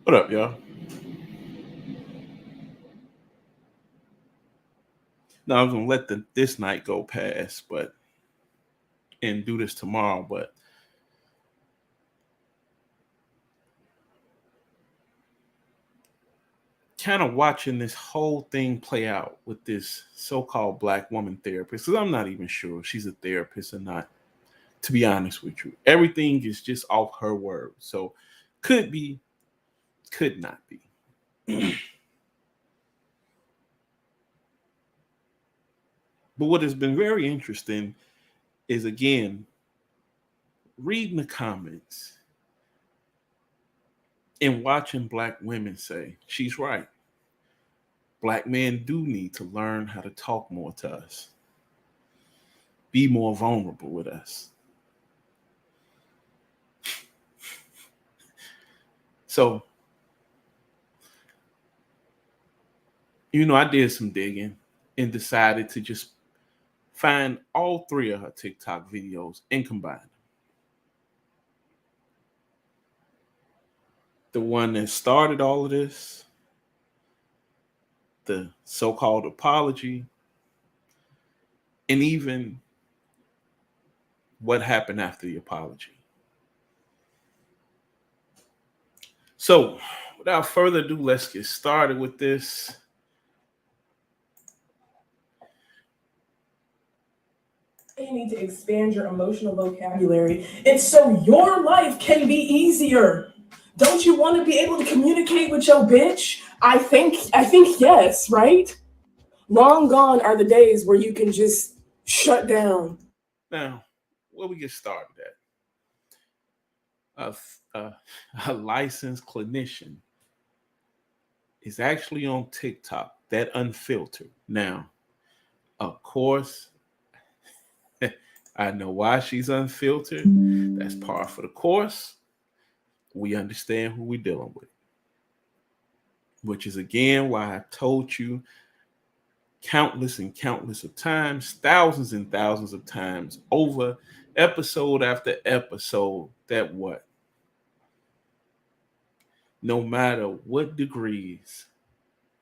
What up, y'all? Now I was gonna let this night go past, but and do this tomorrow, but kind of watching this whole thing play out with this so-called black woman therapist, because I'm not even sure if she's a therapist or not, to be honest with you. Everything is just off her word. So could be, could not be. But what has been very interesting is, again, reading the comments and watching black women say, she's right. Black men do need to learn how to talk more to us, be more vulnerable with us. So, I did some digging and decided to just find all three of her TikTok videos and combine them. The one that started all of this, the so-called apology, and even what happened after the apology. So, without further ado, let's get started with this. You need to expand your emotional vocabulary. It's so your life can be easier. Don't you want to be able to communicate with your bitch? I think yes, right? Long gone are the days where you can just shut down. Now, where we get started at? A licensed clinician is actually on TikTok, that unfiltered. Now, of course, I know why she's unfiltered. That's par for the course. We understand who we're dealing with. Which is, again, why I told you countless and countless of times, thousands and thousands of times over episode after episode, that what? No matter what degrees,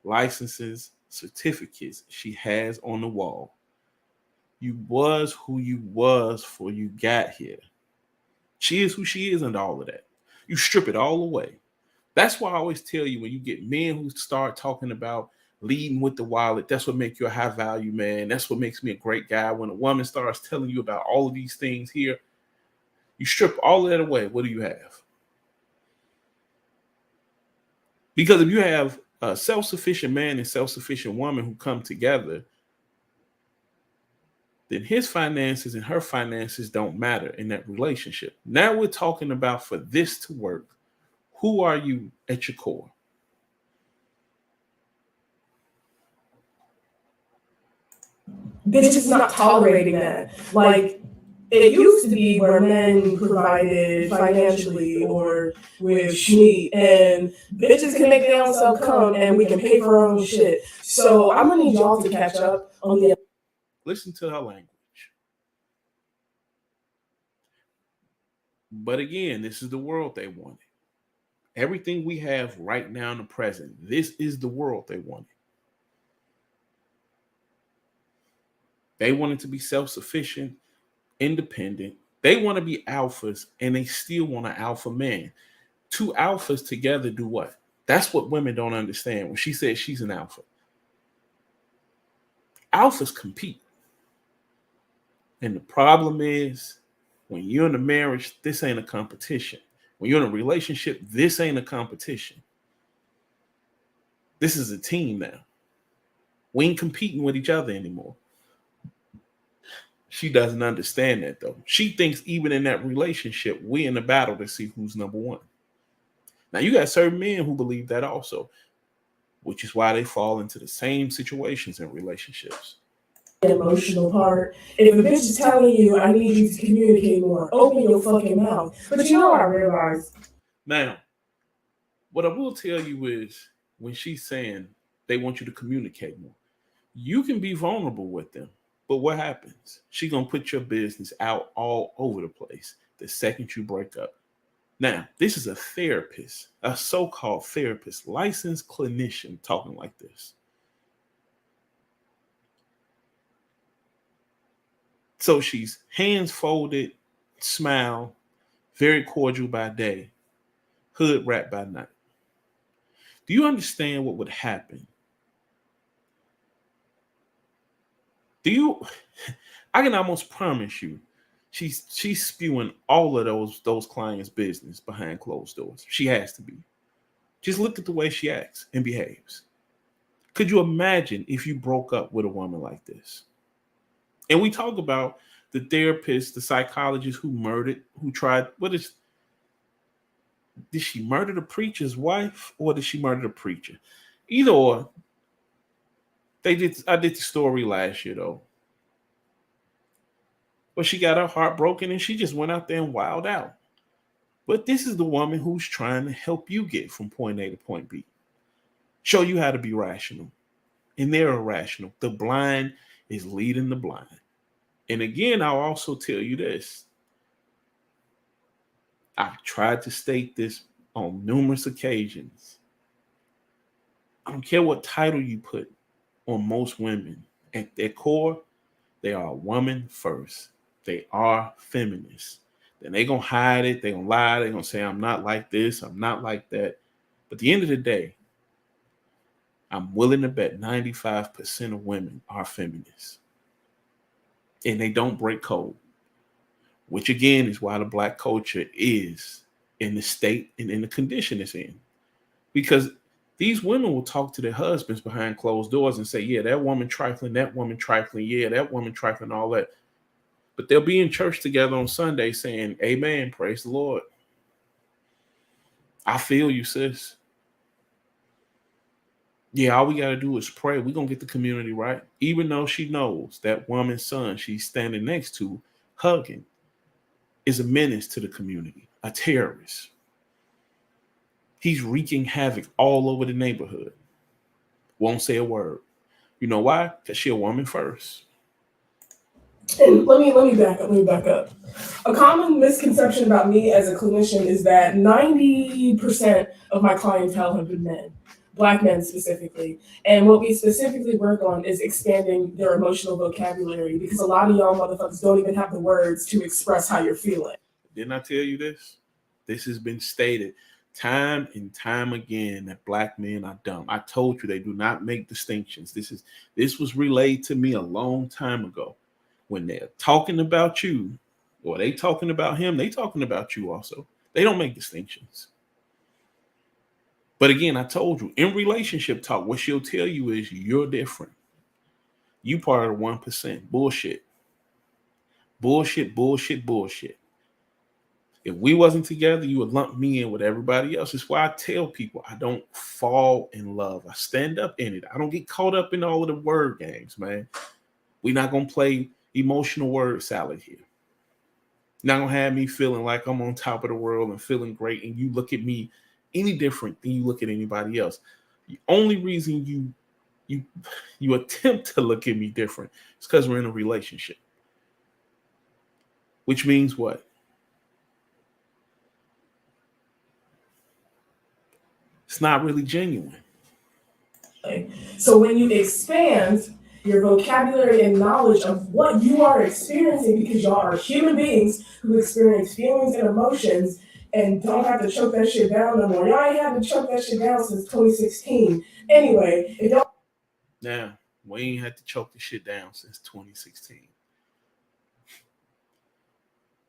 licenses, certificates she has on the wall, you was who you was before you got here. She is who she is and all of that. You strip it all away. That's why I always tell you, when you get men who start talking about leading with the wallet, that's what makes you a high value man. That's what makes me a great guy. When a woman starts telling you about all of these things here, you strip all of that away. What do you have? Because if you have a self-sufficient man and self-sufficient woman who come together, then his finances and her finances don't matter in that relationship. Now we're talking about, for this to work, who are you at your core? Bitches is not tolerating that. Like, it used to be where men provided financially or with schmeat, and bitches can make their own self come and we can pay for our own shit. So I'm gonna need y'all to catch up on the. Listen to her language. But again, this is the world they wanted. Everything we have right now in the present, this is the world they wanted. They wanted to be self-sufficient, independent. They want to be alphas, and they still want an alpha man. Two alphas together do what? That's what women don't understand when she says she's an alpha. Alphas compete. And the problem is, when you're in a marriage, this ain't a competition. When you're in a relationship, this ain't a competition. This is a team now. We ain't competing with each other anymore. She doesn't understand that, though. She thinks even in that relationship, we're in a battle to see who's number one. Now, you got certain men who believe that also, which is why they fall into the same situations in relationships. Emotional part. If a bitch is telling you, I need you to communicate more, open your fucking mouth. But you know what I realized? Now, what I will tell you is, when she's saying they want you to communicate more, you can be vulnerable with them. But what happens? She's going to put your business out all over the place the second you break up. Now, this is a therapist, a so-called therapist, licensed clinician talking like this. So she's hands folded, smile, very cordial by day, hood rat by night. Do you understand what would happen? Do you? I can almost promise you, she's spewing all of those clients' business behind closed doors. She has to be. Just look at the way she acts and behaves. Could you imagine if you broke up with a woman like this? And we talk about the therapist, the psychologist who tried. Did she murder the preacher's wife or did she murder the preacher? Either or. I did the story last year though. But she got her heart broken and she just went out there and wilded out. But this is the woman who's trying to help you get from point A to point B. Show you how to be rational. And they're irrational. The blind is leading the blind. And again, I'll also tell you this. I've tried to state this on numerous occasions. I don't care what title you put on most women. At their core, they are a woman first. They are feminists. Then they're going to hide it. They're going to lie. They're going to say, I'm not like this. I'm not like that. But at the end of the day, I'm willing to bet 95% of women are feminists. And they don't break code. Which again is why the black culture is in the state and in the condition it's in. Because these women will talk to their husbands behind closed doors and say, yeah, that woman trifling, yeah, that woman trifling, all that. But they'll be in church together on Sunday saying, amen, praise the Lord. I feel you, sis. Yeah, all we got to do is pray. We're going to get the community right. Even though she knows that woman's son she's standing next to, hugging, is a menace to the community, a terrorist. He's wreaking havoc all over the neighborhood. Won't say a word. You know why? Because she's a woman first. And let me back up. A common misconception about me as a clinician is that 90% of my clientele have been men, Black men specifically. And what we specifically work on is expanding their emotional vocabulary because a lot of y'all motherfuckers don't even have the words to express how you're feeling. Didn't I tell you this? This has been stated time and time again that Black men are dumb. I told you they do not make distinctions. This was relayed to me a long time ago. When they're talking about you or they talking about him, they talking about you also. They don't make distinctions. But again, I told you, in relationship talk, what she'll tell you is you're different. You part of the 1%. Bullshit. Bullshit. If we wasn't together, you would lump me in with everybody else. It's why I tell people I don't fall in love. I stand up in it. I don't get caught up in all of the word games, man. We're not going to play emotional word salad here. Not going to have me feeling like I'm on top of the world and feeling great and you look at me any different than you look at anybody else. The only reason you attempt to look at me different is because we're in a relationship. Which means what? It's not really genuine. So when you expand your vocabulary and knowledge of what you are experiencing, because y'all are human beings who experience feelings and emotions and don't have to choke that shit down no more. Y'all ain't had to choke that shit down since 2016. Anyway, if y'all... Now, we ain't had to choke the shit down since 2016.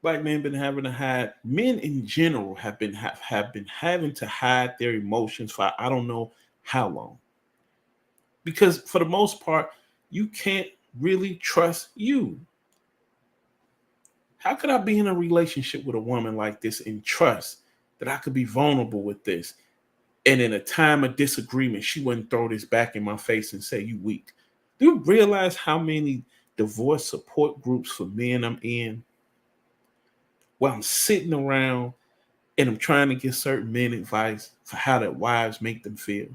Black men been having to hide. Men in general have been having to hide their emotions for I don't know how long. Because for the most part, you can't really trust you. How could I be in a relationship with a woman like this and trust that I could be vulnerable with this? And in a time of disagreement, she wouldn't throw this back in my face and say, you weak. Do you realize how many divorce support groups for men I'm in? Where I'm sitting around and I'm trying to get certain men advice for how their wives make them feel.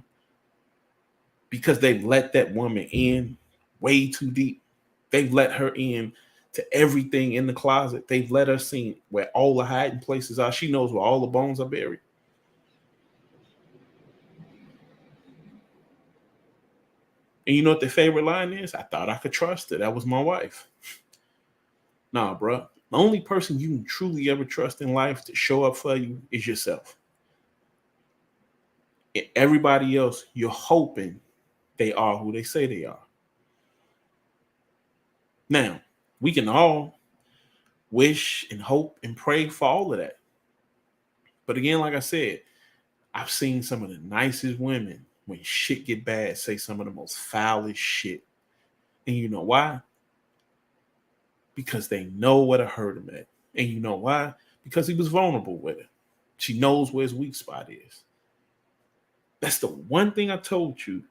Because they've let that woman in way too deep. They've let her in to everything in the closet. They've let her see where all the hiding places are. She knows where all the bones are buried. And you know what their favorite line is? I thought I could trust her. That was my wife. Nah, bro. The only person you can truly ever trust in life to show up for you is yourself. And everybody else, you're hoping they are who they say they are. Now, we can all wish and hope and pray for all of that. But again, like I said, I've seen some of the nicest women when shit get bad say some of the most foulest shit. And you know why? Because they know where to hurt him at. And you know why? Because he was vulnerable with her. She knows where his weak spot is. That's the one thing I told you.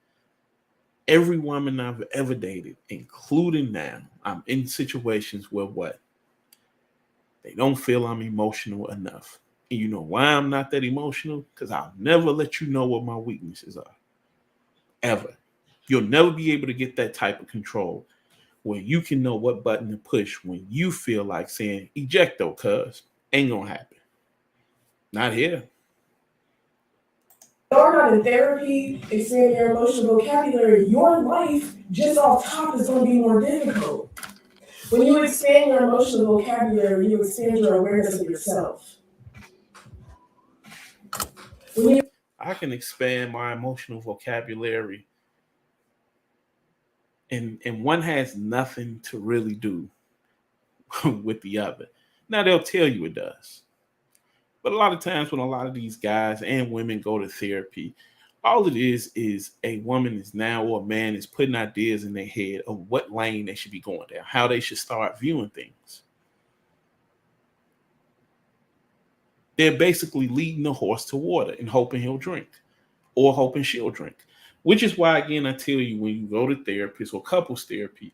Every woman I've ever dated, including now, I'm in situations where what? They don't feel I'm emotional enough. And you know why I'm not that emotional? Because I'll never let you know what my weaknesses are. Ever. You'll never be able to get that type of control where you can know what button to push when you feel like saying ejecto, cuz ain't gonna happen. Not here. You're not in therapy, expanding your emotional vocabulary, your life just off top is going to be more difficult. When you expand your emotional vocabulary, you expand your awareness of yourself. I can expand my emotional vocabulary, and one has nothing to really do with the other. Now they'll tell you it does. But a lot of times when a lot of these guys and women go to therapy, all it is a woman is now or a man is putting ideas in their head of what lane they should be going down, how they should start viewing things. They're basically leading the horse to water and hoping he'll drink or hoping she'll drink. Which is why, again, I tell you, when you go to therapists or couples therapy,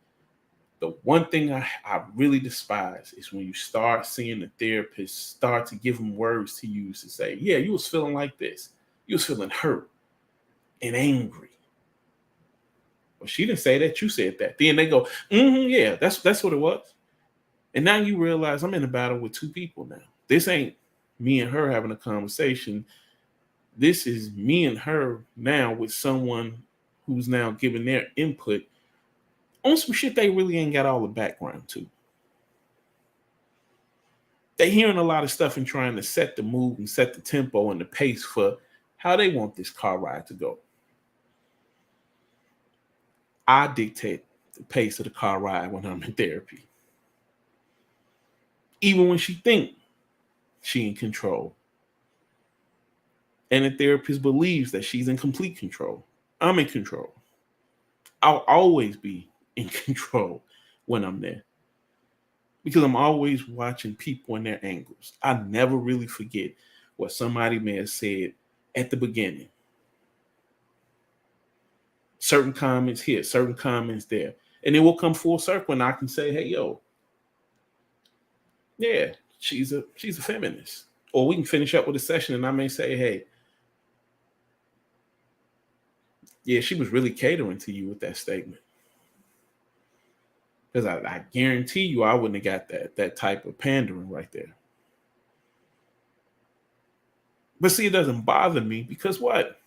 the one thing I really despise is when you start seeing the therapist start to give them words to use to say, yeah, you was feeling like this. You was feeling hurt and angry. Well, she didn't say that. You said that. Then they go, yeah, that's what it was. And now you realize I'm in a battle with two people now. This ain't me and her having a conversation. This is me and her now with someone who's now giving their input on some shit they really ain't got all the background to. They hearing a lot of stuff and trying to set the mood and set the tempo and the pace for how they want this car ride to go. I dictate the pace of the car ride when I'm in therapy. Even when she think she in control. And the therapist believes that she's in complete control. I'm in control. I'll always be in control when I'm there. Because I'm always watching people and their angles. I never really forget what somebody may have said at the beginning. Certain comments here, certain comments there. And it will come full circle and I can say, hey, yo, yeah, she's a feminist. Or we can finish up with a session and I may say, hey, yeah, she was really catering to you with that statement. Because I guarantee you I wouldn't have got that type of pandering right there. But see, it doesn't bother me because what?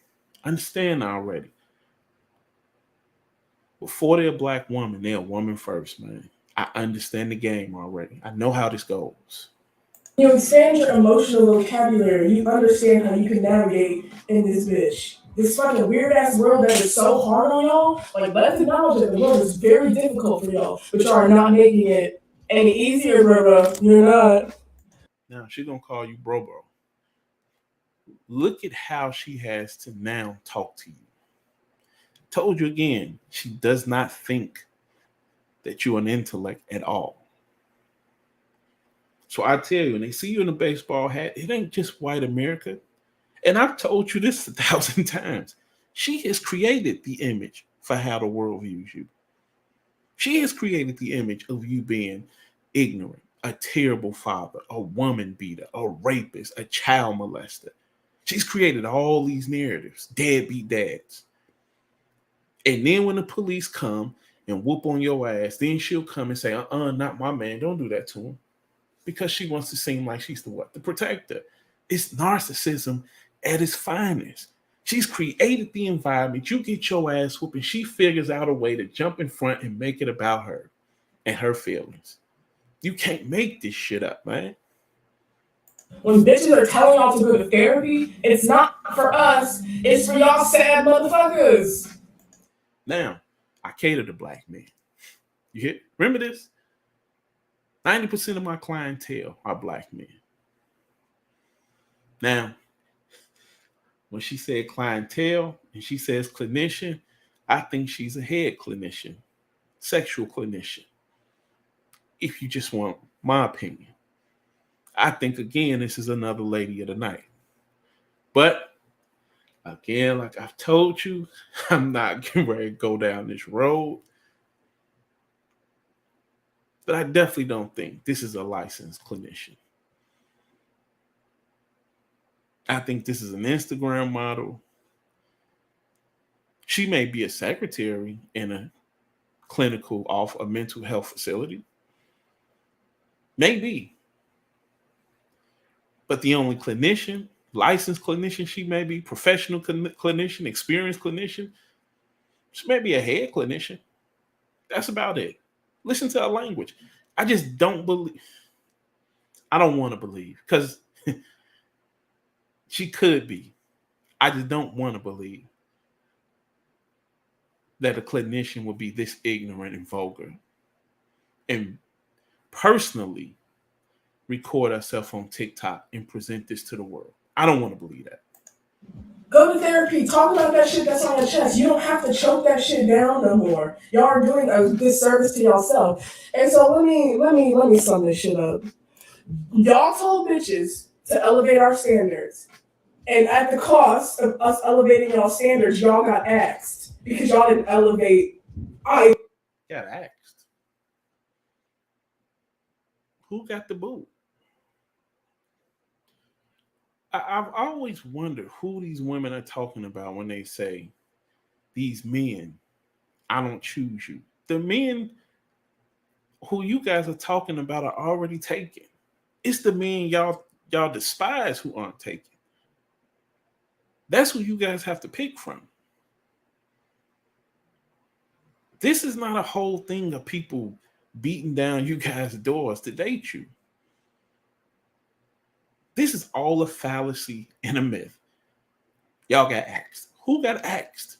I understand already. Before they're a black woman, they're a woman first, man. I understand the game already. I know how this goes. You expand your emotional vocabulary, you understand how you can navigate in this bitch. This fucking weird ass world that is so hard on y'all. Like, let's acknowledge that the world is very difficult for y'all, but y'all are not making it any easier, bro. You're not. Now she's gonna call you bro. Look at how she has to now talk to you. Told you again, she does not think that you're an intellect at all. So I tell you, when they see you in a baseball hat, it ain't just white America. And I've told you this 1,000 times. She has created the image for how the world views you. She has created the image of you being ignorant, a terrible father, a woman beater, a rapist, a child molester. She's created all these narratives, deadbeat dads. And then when the police come and whoop on your ass. Then she'll come and say, not my man. Don't do that to him. Because she wants to seem like she's the what? The protector. It's narcissism at its finest. She's created the environment. You get your ass whooped, and she figures out a way to jump in front and make it about her and her feelings. You can't make this shit up, man. When bitches are telling y'all to go to therapy, it's not for us, it's for y'all sad motherfuckers. Now, I cater to black men. You hear? Remember this? 90% of my clientele are black men. Now, when she said clientele and she says clinician, I think she's a head clinician, sexual clinician. If you just want my opinion. I think, again, this is another lady of the night. But, again, like I've told you, I'm not getting ready to go down this road. But I definitely don't think this is a licensed clinician. I think this is an Instagram model. She may be a secretary in a clinical off a mental health facility. Maybe. But the only clinician, licensed clinician she may be, professional clinician, experienced clinician, she may be a head clinician. That's about it. Listen to her language. I just don't believe. I don't want to believe because she could be. I just don't want to believe that a clinician would be this ignorant and vulgar and personally record herself on TikTok and present this to the world. I don't want to believe that. Go to therapy. Talk about that shit that's on your chest. You don't have to choke that shit down no more. Y'all are doing a disservice to yourself. And so let me sum this shit up. Y'all told bitches to elevate our standards. And at the cost of us elevating y'all standards, y'all got axed because y'all didn't elevate. Got axed. Who got the boot? I've always wondered who these women are talking about when they say, these men, I don't choose you. The men who you guys are talking about are already taken. It's the men y'all despise who aren't taken. That's who you guys have to pick from. This is not a whole thing of people beating down you guys' doors to date you. This is all a fallacy and a myth. Y'all got axed. Who got axed?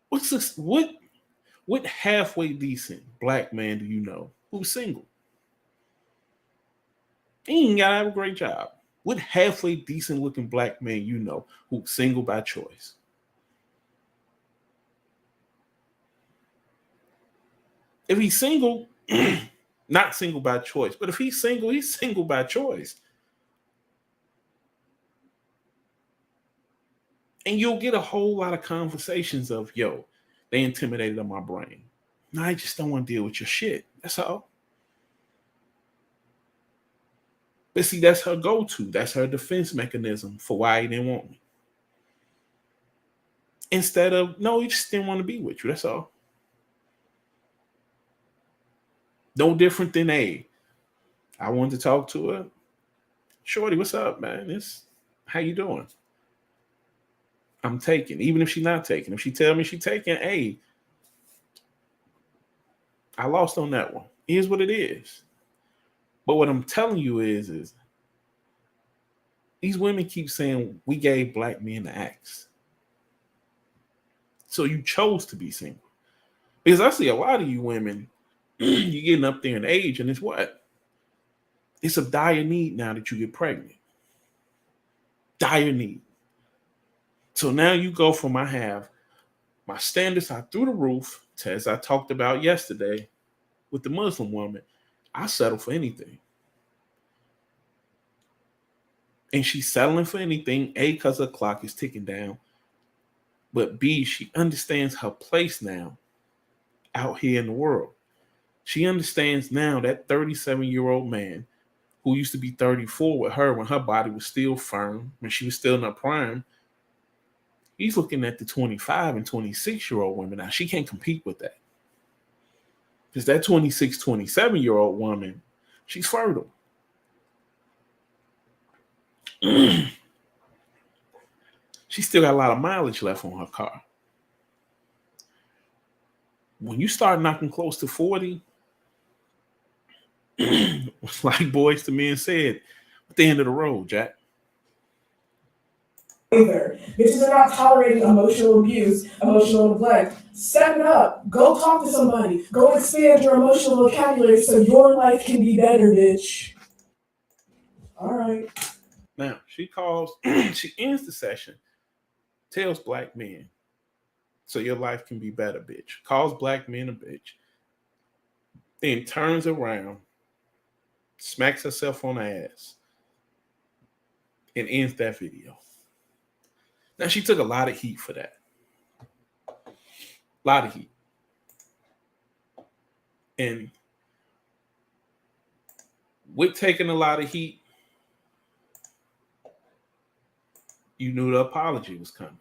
What's this? What halfway decent black man do you know who's single? He ain't gotta have a great job. What halfway decent looking black man you know who's single by choice? If he's single, not single by choice, but if he's single by choice. And you'll get a whole lot of conversations of, yo, they intimidated on my brain. No, I just don't want to deal with your shit. That's all. But see, that's her go-to. That's her defense mechanism for why he didn't want me. Instead of, no, he just didn't want to be with you. That's all. No different than I wanted to talk to her. Shorty, what's up, man? How you doing? I'm taking. Even if she's not taking. If she tell me she's taking, I lost on that one. It is what it is. But what I'm telling you is these women keep saying we gave black men the axe. So you chose to be single. Because I see a lot of you women, you're getting up there in age, and it's what? It's a dire need now that you get pregnant. Dire need. So now you go from I have my standards are through the roof to, as I talked about yesterday with the Muslim woman, I settle for anything. And she's settling for anything, A, because her clock is ticking down, but B, she understands her place now out here in the world. She understands now that 37-year-old man who used to be 34 with her when her body was still firm, when she was still in her prime, He's looking at the 25 and 26-year-old women. Now, she can't compete with that. Because that 26, 27-year-old woman, she's fertile. She still got a lot of mileage left on her car. When you start knocking close to 40, like Boys to Men said, at the end of the road, Jack. Either. Bitches are not tolerating emotional abuse, emotional neglect. Step it up. Go talk to somebody. Go expand your emotional vocabulary so your life can be better, bitch. All right. Now, she calls, she ends the session, tells black men, so your life can be better, bitch. Calls black men a bitch. Then turns around, smacks herself on the ass, and ends that video. Now, she took a lot of heat for that. A lot of heat. And with taking a lot of heat, you knew the apology was coming.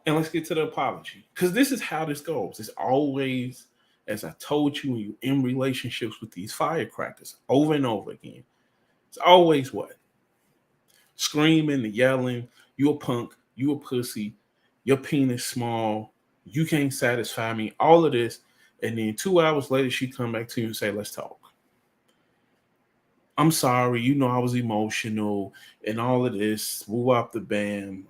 And let's get to the apology. Because this is how this goes. It's always, as I told you, when you're in relationships with these firecrackers over and over again, it's always what? Screaming and yelling, you a punk, you a pussy, your penis small, you can't satisfy me, all of this. And then 2 hours later, she come back to you and say, let's talk. I'm sorry, you know I was emotional and all of this, woo up the bam.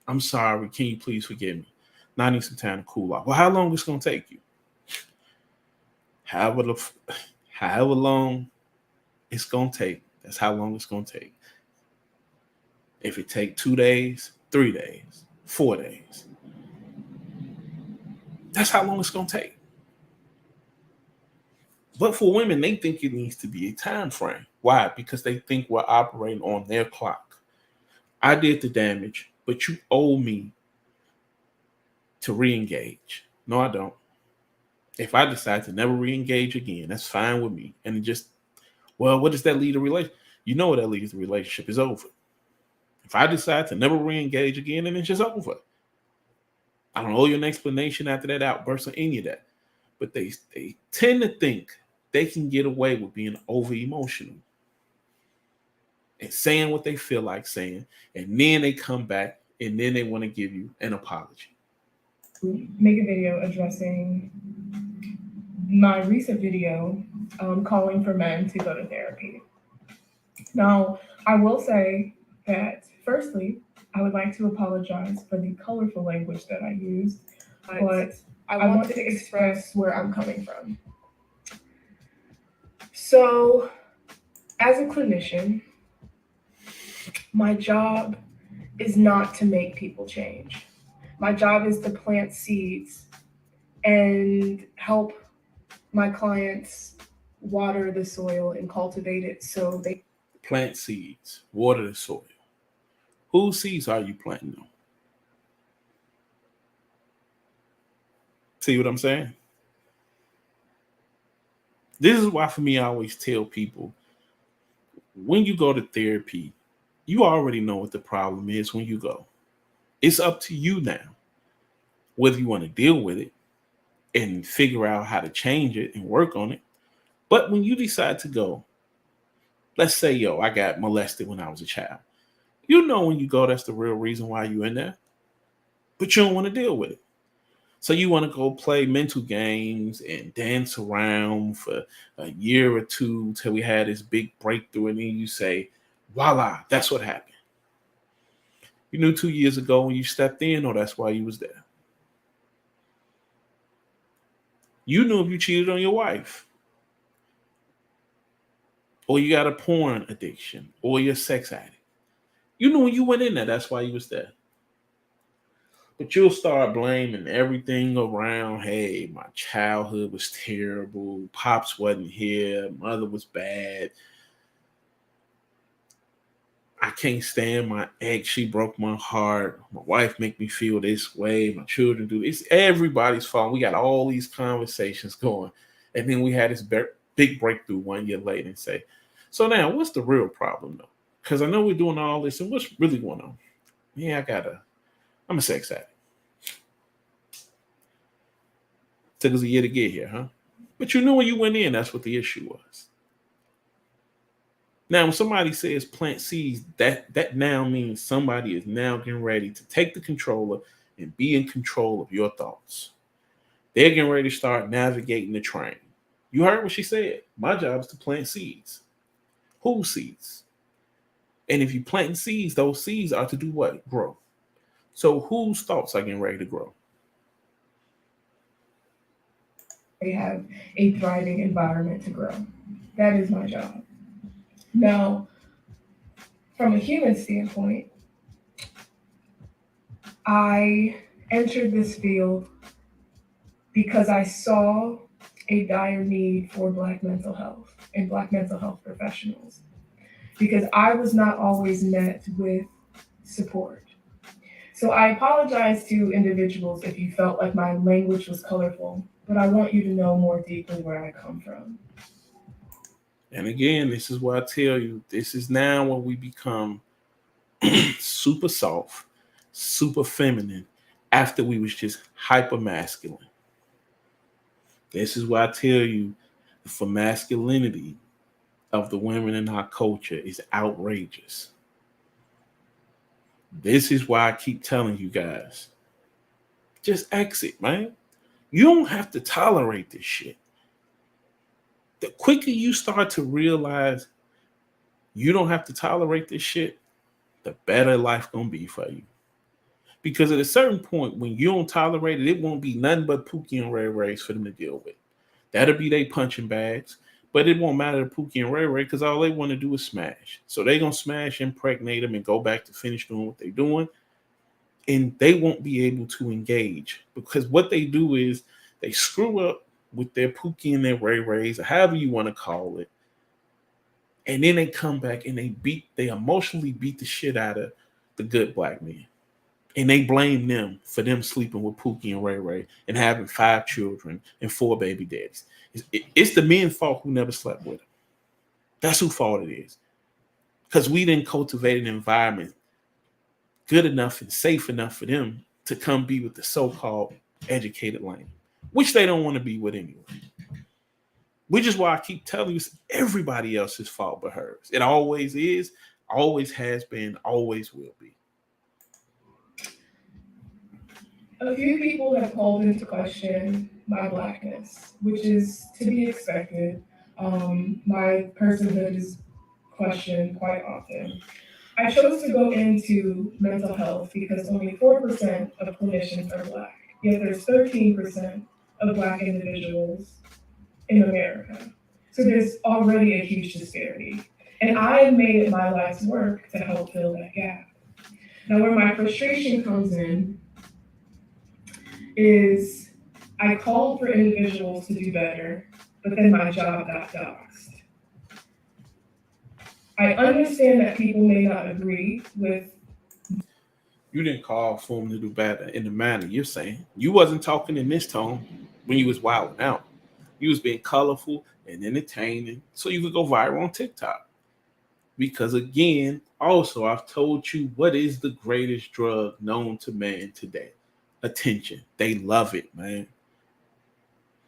I'm sorry, can you please forgive me? Now I need some time to cool off. Well, how long is it going to take you? However long it's going to take, that's how long it's going to take. If it take 2 days, 3 days, 4 days, that's how long it's going to take. But for women, they think it needs to be a time frame. Why? Because they think we're operating on their clock. I did the damage, but you owe me to re-engage. No, I don't. If I decide to never re-engage again, that's fine with me. And it just, well, what does that lead to relationship? You know what that leads to relationship is over. If I decide to never re-engage again, then it's just over. I don't owe you an explanation after that outburst or any of that. But they tend to think they can get away with being over emotional and saying what they feel like saying, and then they come back and then they want to give you an apology. Make a video addressing my recent video calling for men to go to therapy. Now, I will say that firstly, I would like to apologize for the colorful language that I used, but I want to express where I'm coming from. So, as a clinician, my job is not to make people change. My job is to plant seeds and help my clients water the soil and cultivate it so they plant seeds, water the soil. Whose seeds are you planting though? See what I'm saying? This is why, for me, I always tell people, when you go to therapy, you already know what the problem is when you go. It's up to you now, whether you want to deal with it and figure out how to change it and work on it. But when you decide to go, let's say, I got molested when I was a child. You know when you go, that's the real reason why you're in there. But you don't want to deal with it. So you want to go play mental games and dance around for a year or two till we had this big breakthrough. And then you say, voila, that's what happened. You knew 2 years ago when you stepped in, or that's why you was there. You knew if you cheated on your wife, or you got a porn addiction, or you're a sex addict. You knew when you went in there, that's why you was there. But you'll start blaming everything around. Hey, my childhood was terrible. Pops wasn't here. Mother was bad. I can't stand my ex. She broke my heart. My wife make me feel this way. My children do this. Everybody's fault. We got all these conversations going. And then we had this big breakthrough 1 year later and say, so now what's the real problem though? Because I know we're doing all this, and what's really going on? Yeah, I'm a sex addict. Took us a year to get here, huh? But you knew when you went in, that's what the issue was. Now, when somebody says plant seeds, that now means somebody is now getting ready to take the controller and be in control of your thoughts. They're getting ready to start navigating the train. You heard what she said. My job is to plant seeds. Whose seeds? And if you plant seeds, those seeds are to do what? Grow. So whose thoughts are getting ready to grow? They have a thriving environment to grow. That is my job. Now, from a human standpoint, I entered this field because I saw a dire need for Black mental health and Black mental health professionals, because I was not always met with support. So I apologize to individuals if you felt like my language was colorful, but I want you to know more deeply where I come from. And again, this is what I tell you. This is now when we become super soft, super feminine, after we was just hyper masculine. This is why I tell you the masculinity of the women in our culture is outrageous. This is why I keep telling you guys, just exit, man. You don't have to tolerate this shit. The quicker you start to realize you don't have to tolerate this shit, the better life gonna be for you. Because at a certain point, when you don't tolerate it, it won't be nothing but Pookie and Ray Rays for them to deal with. That'll be they punching bags, but it won't matter to Pookie and Ray Ray because all they want to do is smash. So they gonna smash, impregnate them, and go back to finish doing what they're doing, and they won't be able to engage because what they do is they screw up with their Pookie and their Ray Rays, or however you want to call it, and then they come back and they emotionally beat the shit out of the good Black men. And they blame them for them sleeping with Pookie and Ray Ray and having 5 children and 4 baby daddies. It's the men's fault who never slept with them. That's whose fault it is. Because we didn't cultivate an environment good enough and safe enough for them to come be with the so-called educated lane, which they don't want to be with anyway. Which is why I keep telling you it's everybody else's fault but hers. It always is, always has been, always will be. A few people have called into question my Blackness, which is to be expected. My personhood is questioned quite often. I chose to go into mental health because only 4% of clinicians are Black, yet there's 13% of Black individuals in America. So there's already a huge disparity. And I have made it my life's work to help fill that gap. Now, where my frustration comes in is I called for individuals to do better, but then my job got doxxed. I understand that people may not agree with. You didn't call for them to do better in the manner you're saying. You wasn't talking in this tone when you was wilding out. You was being colorful and entertaining so you could go viral on TikTok. Because again, also I've told you what is the greatest drug known to man today. Attention. They love it, man.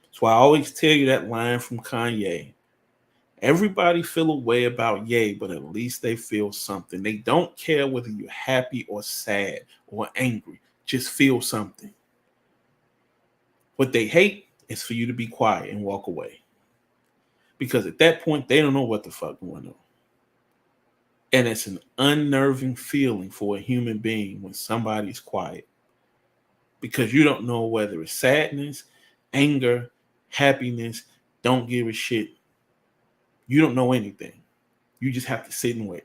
That's why I always tell you that line from Kanye. Everybody feel a way about Ye, but at least they feel something. They don't care whether you're happy or sad or angry. Just feel something. What they hate is for you to be quiet and walk away. Because at that point, they don't know what the fuck going on. And it's an unnerving feeling for a human being when somebody's quiet. Because you don't know whether it's sadness, anger, happiness, don't give a shit. You don't know anything. You just have to sit and wait.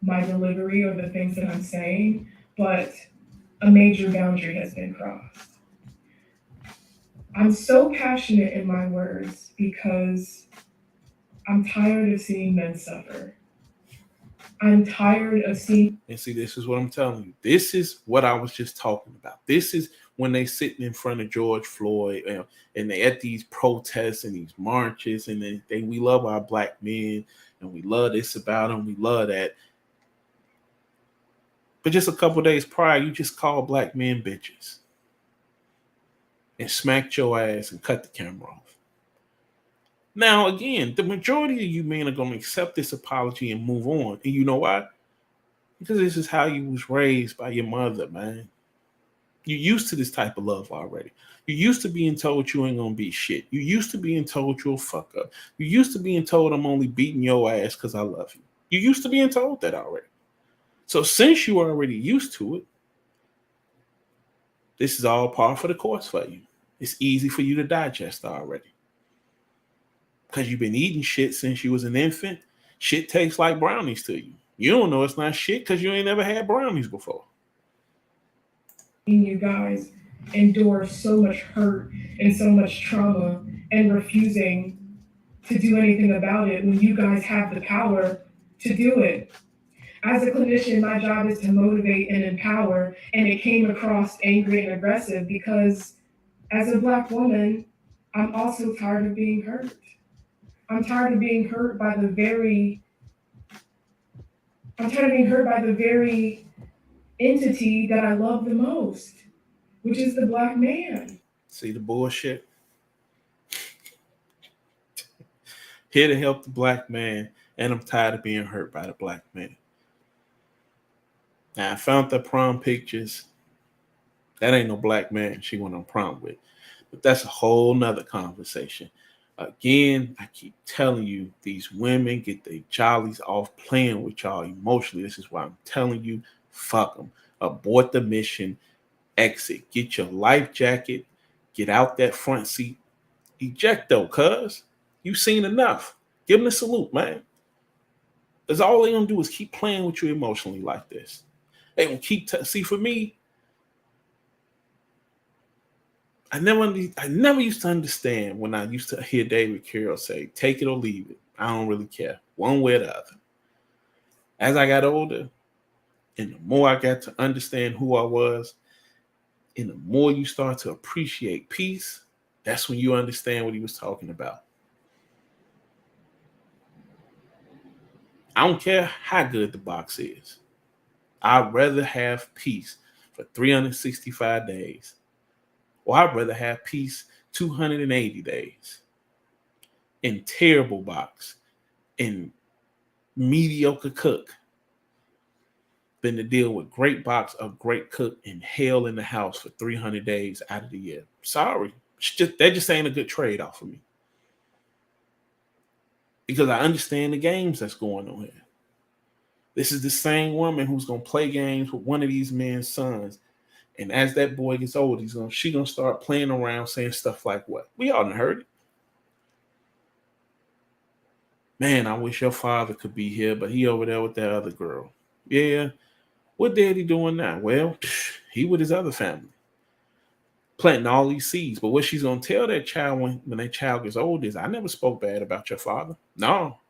My delivery or the things that I'm saying, but a major boundary has been crossed. I'm so passionate in my words because I'm tired of seeing men suffer. I'm tired of seeing. And see, this is what I'm telling you. This is what I was just talking about. This is when they sitting in front of George Floyd, and they at these protests and these marches, and we love our black men and we love this about them, we love that. But just a couple days prior, you just called black men bitches and smacked your ass and cut the camera off. Now, again, the majority of you men are going to accept this apology and move on. And you know why? Because this is how you was raised by your mother, man. You're used to this type of love already. You're used to being told you ain't gonna be shit. You're used to being told you'll fuck up. You're used to being told I'm only beating your ass because I love you. You're used to being told that already. So since you are already used to it, this is all par for the course for you. It's easy for you to digest already. Because you've been eating shit since you was an infant. Shit tastes like brownies to you. You don't know it's not shit because you ain't never had brownies before. You guys endure so much hurt and so much trauma and refusing to do anything about it when you guys have the power to do it. As a clinician, my job is to motivate and empower, and it came across angry and aggressive because as a Black woman, I'm also tired of being hurt. I'm tired of being hurt by the very entity that I love the most, which is the Black man. See the bullshit? Here to help the Black man, and I'm tired of being hurt by the Black man. Now, I found the prom pictures. That ain't no Black man she went on prom with. But that's a whole nother conversation. Again, I keep telling you, these women get their jollies off playing with y'all emotionally. This is why I'm telling you, fuck them. Abort the mission. Exit. Get your life jacket. Get out that front seat. Eject though, cuz. You've seen enough. Give them a salute, man. Because all they're going to do is keep playing with you emotionally like this. They will keep... See, for me, I never used to understand when I used to hear David Carroll say, take it or leave it. I don't really care. One way or the other. As I got older, and the more I got to understand who I was, and the more you start to appreciate peace, that's when you understand what he was talking about. I don't care how good the box is. I'd rather have peace for 365 days. Or I'd rather have peace 280 days in terrible box, in mediocre cook, than to deal with great box of great cook and hell in the house for 300 days out of the year. Sorry. That just ain't a good trade-off for me. Because I understand the games that's going on here. This is the same woman who's going to play games with one of these men's sons. And as that boy gets old, she's gonna start playing around saying stuff like what? We all done heard it. Man, I wish your father could be here, but he over there with that other girl. Yeah. What daddy doing now? Well, he with his other family. Planting all these seeds. But what she's gonna tell that child when that child gets old is, I never spoke bad about your father. No.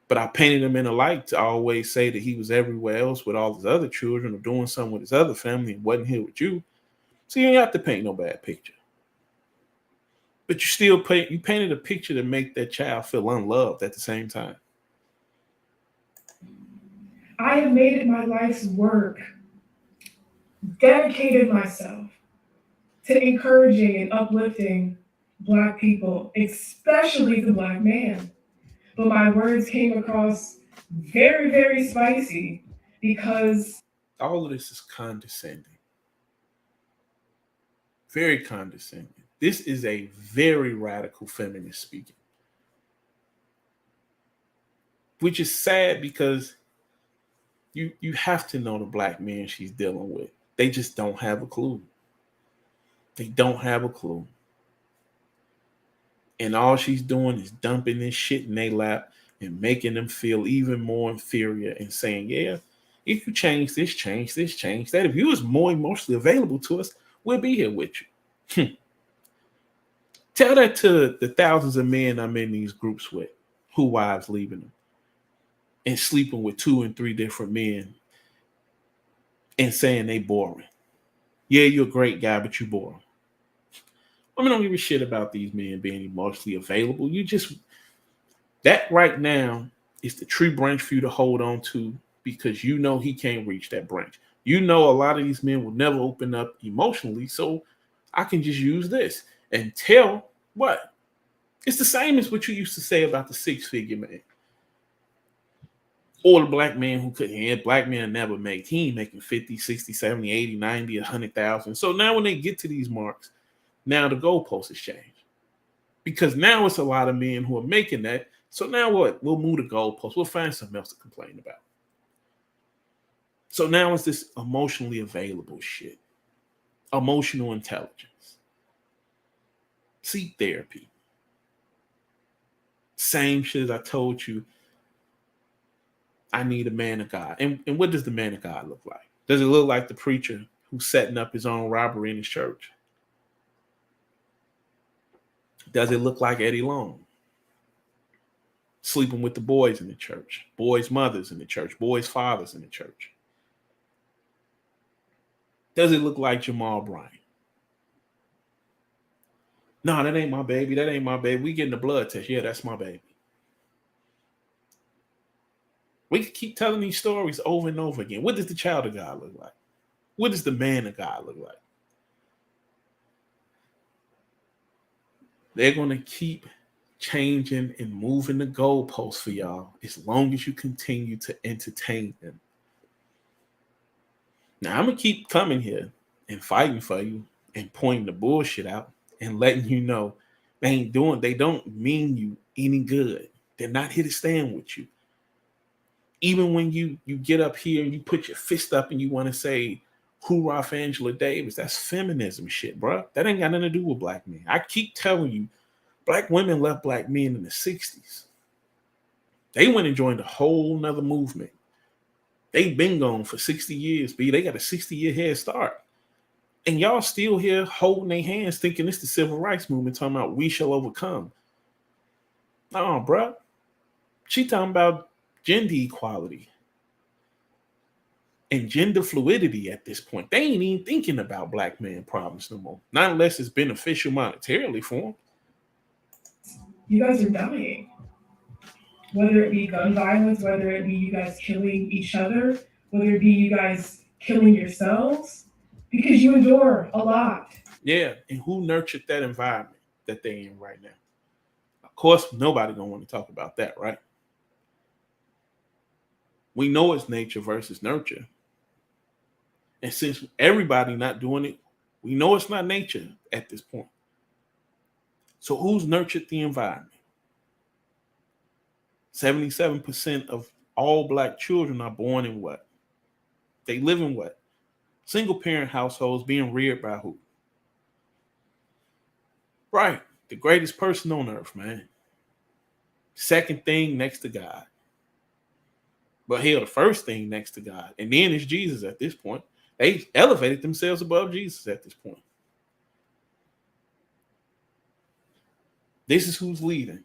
But I painted him in a light to always say that he was everywhere else with all his other children or doing something with his other family and wasn't here with you. So you ain't have to paint no bad picture. But you painted a picture to make that child feel unloved at the same time. I have made it my life's work, dedicated myself to encouraging and uplifting Black people, especially the Black man. But my words came across very, very spicy because all of this is condescending. Very condescending. This is a very radical feminist speaking. Which is sad because you have to know the Black men she's dealing with. They just don't have a clue. They don't have a clue. And all she's doing is dumping this shit in their lap and making them feel even more inferior and saying, yeah, if you change this, change that. If you was more emotionally available to us, we'll be here with you. Tell that to the thousands of men I'm in these groups with, who wives leaving them and sleeping with 2 and 3 different men and saying they boring. Yeah, you're a great guy, but you boring. Women don't give a shit about these men being emotionally available. You just that right now is the tree branch for you to hold on to because you know he can't reach that branch. You know a lot of these men will never open up emotionally, so I can just use this and tell what it's the same as what you used to say about the six-figure man or the black man who couldn't. Yeah, black men never make. He ain't making 50, 60, 70, 80, 90, 100,000. So now when they get to these marks, now the goalposts has changed because now it's a lot of men who are making that. So now what? We'll move the goalposts. We'll find something else to complain about. So now it's this emotionally available shit, emotional intelligence, seek therapy. Same shit as I told you. I need a man of God. And what does the man of God look like? Does it look like the preacher who's setting up his own robbery in his church? Does it look like Eddie Long? Sleeping with the boys in the church, boys' mothers in the church, boys' fathers in the church. Does it look like Jamal Bryant? No, that ain't my baby. That ain't my baby. We getting the blood test. Yeah, that's my baby. We can keep telling these stories over and over again. What does the child of God look like? What does the man of God look like? They're going to keep changing and moving the goalposts for y'all as long as you continue to entertain them. Now, I'm going to keep coming here and fighting for you and pointing the bullshit out and letting you know they don't mean you any good. They're not here to stand with you. Even when you get up here and you put your fist up and you want to say, hoorah for Angela Davis, that's feminism shit, bro. That ain't got nothing to do with black men. I keep telling you, black women left black men in the 60s. They went and joined a whole nother movement. They've been gone for 60 years, B. They got a 60-year head start. And y'all still here holding their hands thinking it's the civil rights movement talking about we shall overcome. No, bro. She talking about gender equality and gender fluidity at this point. They ain't even thinking about black man problems no more. Not unless it's beneficial monetarily for them. You guys are dying. Whether it be gun violence, whether it be you guys killing each other, whether it be you guys killing yourselves, because you endure a lot. Yeah, and who nurtured that environment that they in right now? Of course, nobody gonna want to talk about that, right? We know it's nature versus nurture. And since everybody not doing it, we know it's not nature at this point. So who's nurtured the environment? 77% of all black children are born in what? They live in what? Single parent households being reared by who? Right. The greatest person on earth, man. Second thing next to God. But hell, the first thing next to God. And then it's Jesus at this point. They elevated themselves above Jesus at this point. This is who's leading.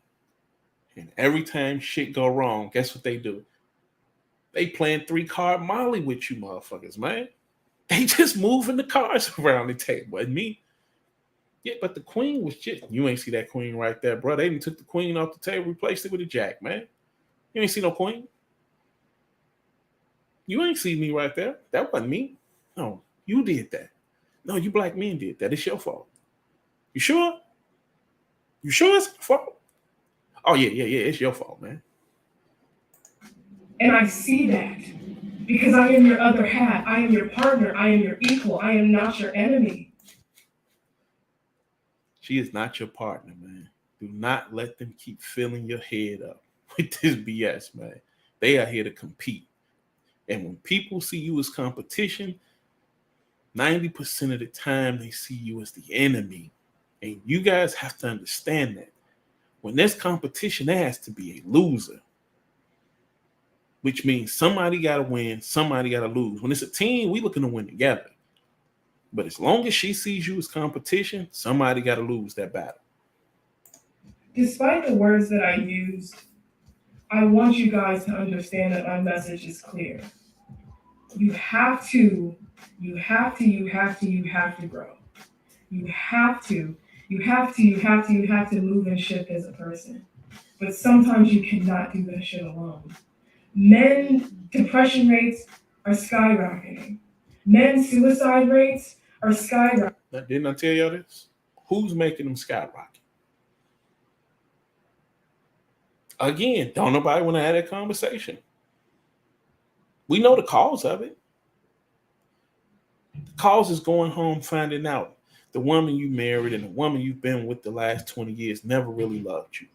And every time shit go wrong, guess what they do? They playing 3-card Molly with you motherfuckers, man. They just moving the cards around the table. And me. Yeah, but the queen was just, you ain't see that queen right there, bro. They even took the queen off the table, replaced it with a jack, man. You ain't see no queen. You ain't see me right there. That wasn't me. No, you did that. No, you black men did that. It's your fault. You sure? You sure it's your fault? Oh, yeah. It's your fault, man. And I see that because I am your other half. I am your partner. I am your equal. I am not your enemy. She is not your partner, man. Do not let them keep filling your head up with this BS, man. They are here to compete. And when people see you as competition, 90% of the time they see you as the enemy. And you guys have to understand that. When there's competition, there has to be a loser. Which means somebody got to win, somebody got to lose. When it's a team, we looking to win together. But as long as she sees you as competition, somebody got to lose that battle. Despite the words that I used, I want you guys to understand that my message is clear. You have to You have to, you have to, you have to grow. You have to, you have to, you have to, you have to move and shift as a person. But sometimes you cannot do that shit alone. Men depression rates are skyrocketing. Men suicide rates are skyrocketing. Now, didn't I tell y'all this? Who's making them skyrocket? Again, don't nobody want to have that conversation. We know the cause of it. The cause is going home, finding out the woman you married and the woman you've been with the last 20 years never really loved you.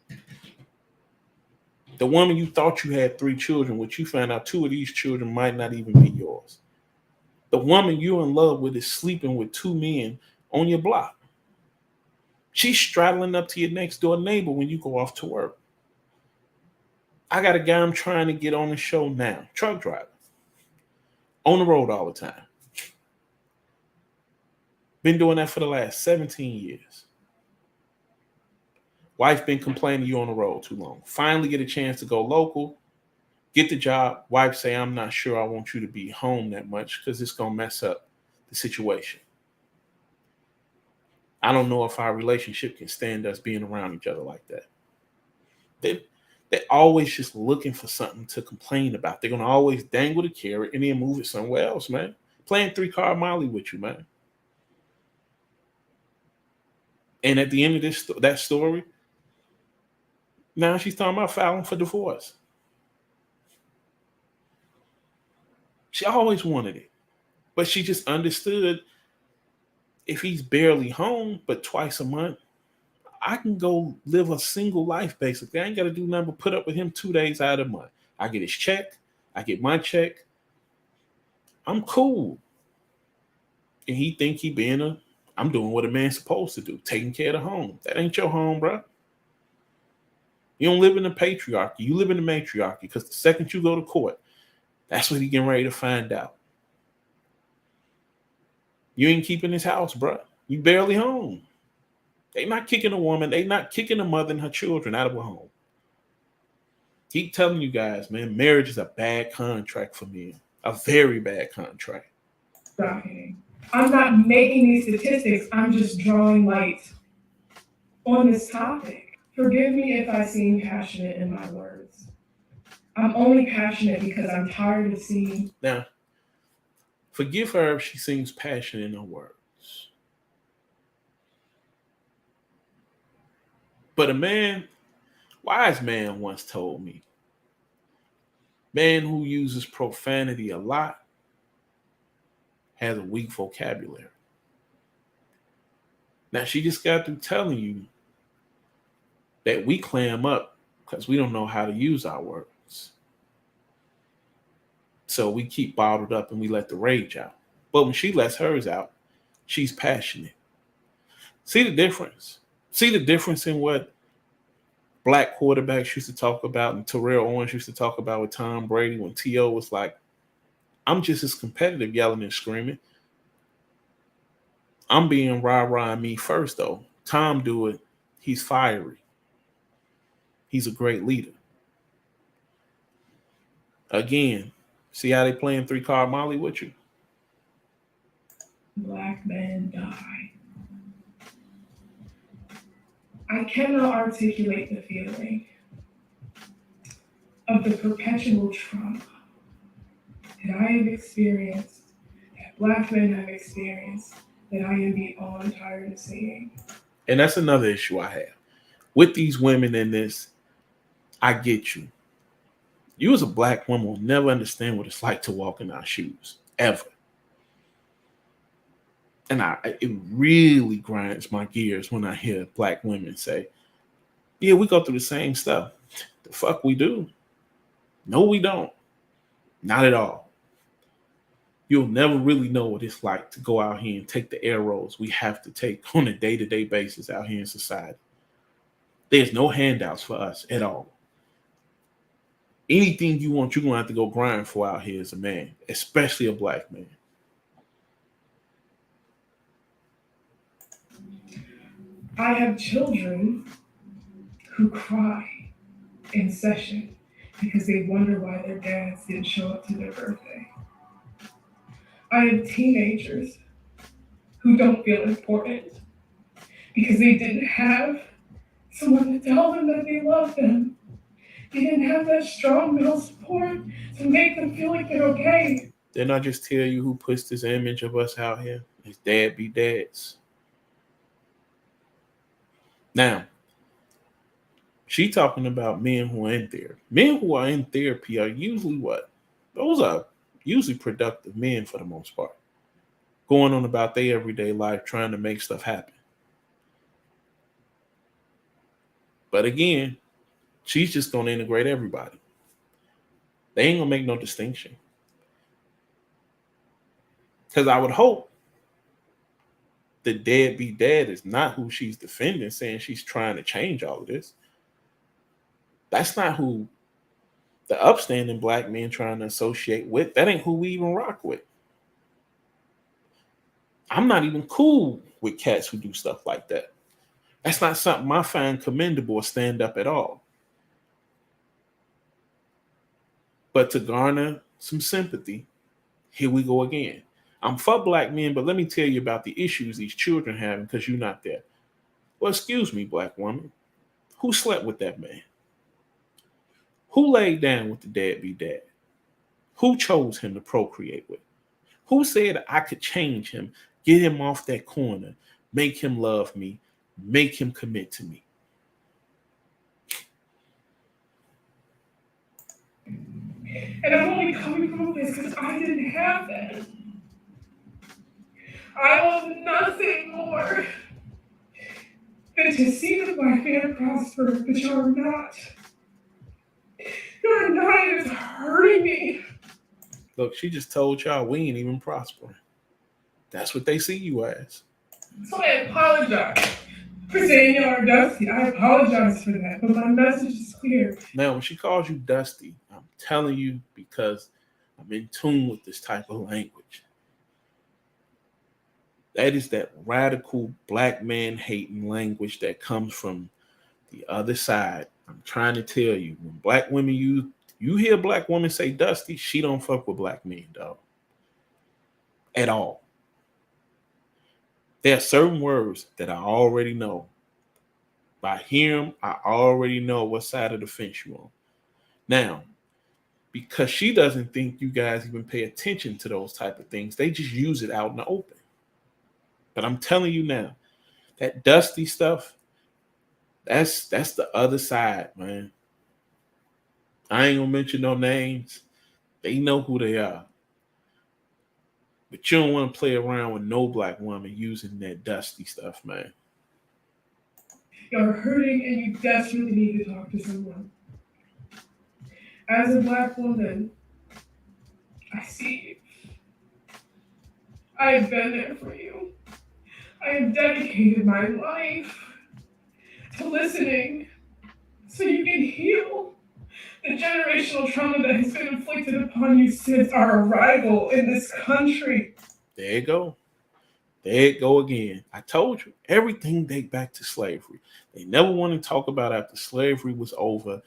The woman you thought you had 3 children with, you found out 2 of these children might not even be yours. The woman you're in love with is sleeping with 2 men on your block. She's straddling up to your next door neighbor when you go off to work. I got a guy I'm trying to get on the show now, truck driver, on the road all the time. Been doing that for the last 17 years. Wife been complaining you on the road too long. Finally get a chance to go local, get the job. Wife say, I'm not sure I want you to be home that much because it's going to mess up the situation. I don't know if our relationship can stand us being around each other like that. They're always just looking for something to complain about. They're going to always dangle the carrot and then move it somewhere else, man. Playing 3-car Molly with you, man. And at the end of that story, now she's talking about filing for divorce. She always wanted it. But she just understood if he's barely home, but twice a month, I can go live a single life, basically. I ain't got to do nothing but put up with him 2 days out of the month. I get his check. I get my check. I'm cool. And he think I'm doing what a man's supposed to do, taking care of the home. That ain't your home, bro. You don't live in the patriarchy. You live in the matriarchy because the second you go to court, that's what he getting ready to find out. You ain't keeping his house, bro. You barely home. They not kicking a woman. They not kicking a mother and her children out of her home. Keep telling you guys, man, marriage is a bad contract for men. A very bad contract. I'm not making these statistics. I'm just drawing light on this topic. Forgive me if I seem passionate in my words. I'm only passionate because I'm tired of seeing. Now, forgive her if she seems passionate in her words. But a wise man once told me, man who uses profanity a lot has a weak vocabulary. Now, she just got through telling you that we clam up because we don't know how to use our words. So we keep bottled up and we let the rage out. But when she lets hers out, she's passionate. See the difference? See the difference in what black quarterbacks used to talk about and Terrell Owens used to talk about with Tom Brady when T.O. was like, I'm just as competitive yelling and screaming. I'm being rah-rah me first, though. Tom do it. He's fiery. He's a great leader. Again, see how they playing 3-car Molly with you? Black men die. I cannot articulate the feeling of the perpetual trauma that I have experienced, that Black men have experienced, that I am beyond tired of seeing. And that's another issue I have. With these women in this, I get you. You as a Black woman will never understand what it's like to walk in our shoes, ever. And it really grinds my gears when I hear Black women say, yeah, we go through the same stuff. The fuck we do? No, we don't. Not at all. You'll never really know what it's like to go out here and take the arrows we have to take on a day-to-day basis out here in society. There's no handouts for us at all. Anything you want, you're going to have to go grind for out here as a man, especially a Black man. I have children who cry in session because they wonder why their dads didn't show up to their birthday. I have teenagers who don't feel important because they didn't have someone to tell them that they love them. They didn't have that strong male support to make them feel like they're okay. Didn't I just tell you who puts this image of us out here? It's dad be dads. Now, she talking about men who are in therapy. Men who are in therapy are usually what? Those are usually productive men for the most part. Going on about their everyday life, trying to make stuff happen. But again, she's just going to integrate everybody. They ain't going to make no distinction. Because I would hope the deadbeat dad is not who she's defending, saying she's trying to change all of this. That's not who the upstanding black men trying to associate with. That ain't who we even rock with. I'm not even cool with cats who do stuff like that. That's not something I find commendable or stand up at all. But to garner some sympathy, here we go again. I'm for black men, but let me tell you about the issues these children have because you're not there. Well, excuse me, black woman. Who slept with that man? Who laid down with the deadbeat dad? Who chose him to procreate with? Who said I could change him, get him off that corner, make him love me, make him commit to me? And I'm only coming from this because I didn't have that. I love nothing more than to see the black man prosper, but you're not. You're not. It's hurting me. Look, she just told y'all we ain't even prospering. That's what they see you as. So I apologize for saying you are dusty. I apologize for that, but my message is clear. Now, when she calls you dusty, I'm telling you because I'm in tune with this type of language. That is that radical black man hating language that comes from the other side. I'm trying to tell you, when black women you hear black women say dusty, she don't fuck with black men, dog. At all. There are certain words that I already know. By hearing them, I already know what side of the fence you're on. Now, because she doesn't think you guys even pay attention to those type of things, they just use it out in the open. But I'm telling you now, that dusty stuff, that's the other side, man. I ain't gonna mention no names. They know who they are. But you don't want to play around with no black woman using that dusty stuff, man. You're hurting and you desperately need to talk to someone. As a black woman, I see you. I have been there for you. I have dedicated my life to listening so you can heal the generational trauma that has been inflicted upon you since our arrival in this country. There you go. There it go again. I told you, everything dates back to slavery. They never want to talk about after slavery was over,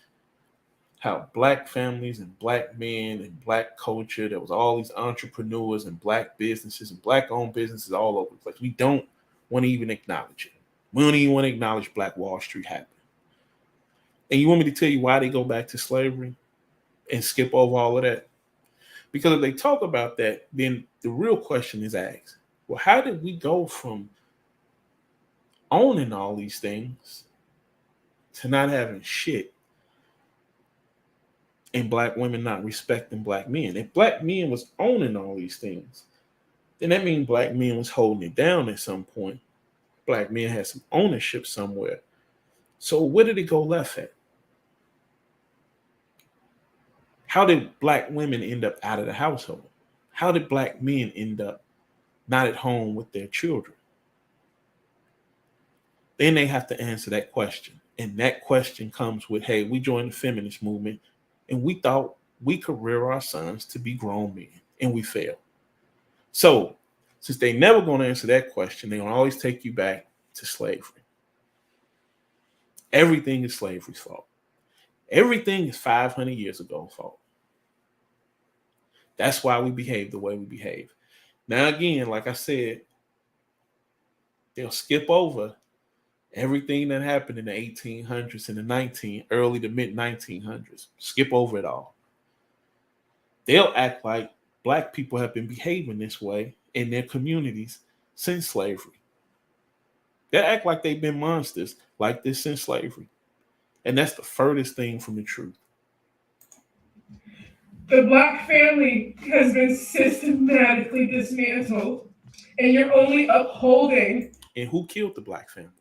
how black families and black men and black culture, there was all these entrepreneurs and black businesses and black owned businesses all over the place. We don't want to even acknowledge it. We don't even want to acknowledge Black Wall Street happened. And you want me to tell you why they go back to slavery and skip over all of that? Because if they talk about that, then the real question is asked, well, how did we go from owning all these things to not having shit and black women not respecting black men? If black men was owning all these things, then that means black men was holding it down at some point. Black men had some ownership somewhere. So where did it go left at? How did black women end up out of the household? How did black men end up not at home with their children? Then they have to answer that question. And that question comes with, hey, we joined the feminist movement and we thought we could rear our sons to be grown men, and we failed. So since they never going to answer that question, they're going to always take you back to slavery. Everything is slavery's fault. Everything is 500 years ago fault. That's why we behave the way we behave. Now, again, like I said, they'll skip over everything that happened in the 1800s and the early to mid 1900s. Skip over it all. They'll act like black people have been behaving this way in their communities since slavery. They'll act like they've been monsters like this since slavery. And that's the furthest thing from the truth. The black family has been systematically dismantled, and you're only upholding. And who killed the black family?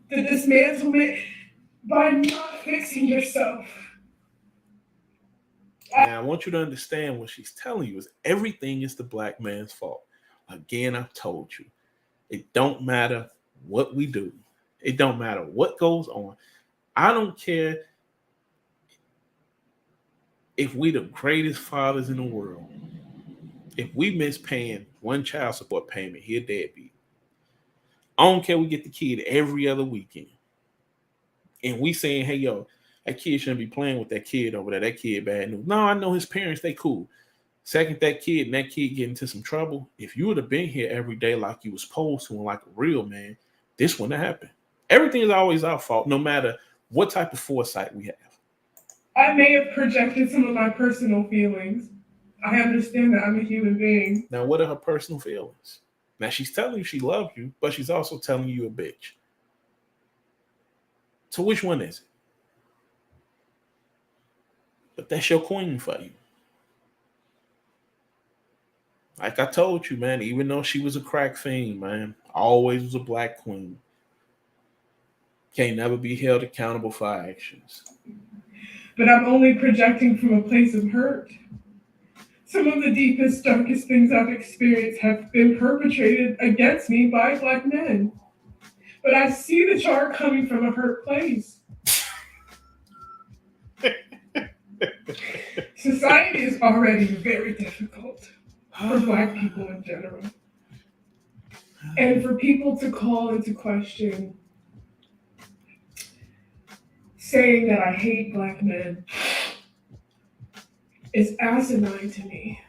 The dismantlement by not fixing yourself. Now, I want you to understand what she's telling you is everything is the black man's fault. Again, I've told you, it don't matter what we do. It don't matter what goes on. I don't care if we the greatest fathers in the world. If we miss paying one child support payment, he'll deadbeat. I don't care we get the kid every other weekend. And we saying, hey, yo, that kid shouldn't be playing with that kid over there. That kid bad news. No, I know his parents, they cool. Second, that kid get into some trouble. If you would have been here every day like you was supposed to and like a real man, this wouldn't have happened. Everything is always our fault, no matter what type of foresight we have. I may have projected some of my personal feelings. I understand that I'm a human being. Now, what are her personal feelings? Now, she's telling you she loves you, but she's also telling you a bitch. So which one is it? But that's your queen for you. Like I told you, man, even though she was a crack fiend, man, always was a black queen. Can't never be held accountable for our actions. But I'm only projecting from a place of hurt. Some of the deepest, darkest things I've experienced have been perpetrated against me by black men. But I see the charge coming from a hurt place. Society is already very difficult for black people in general. And for people to call into question saying that I hate black men is asinine to me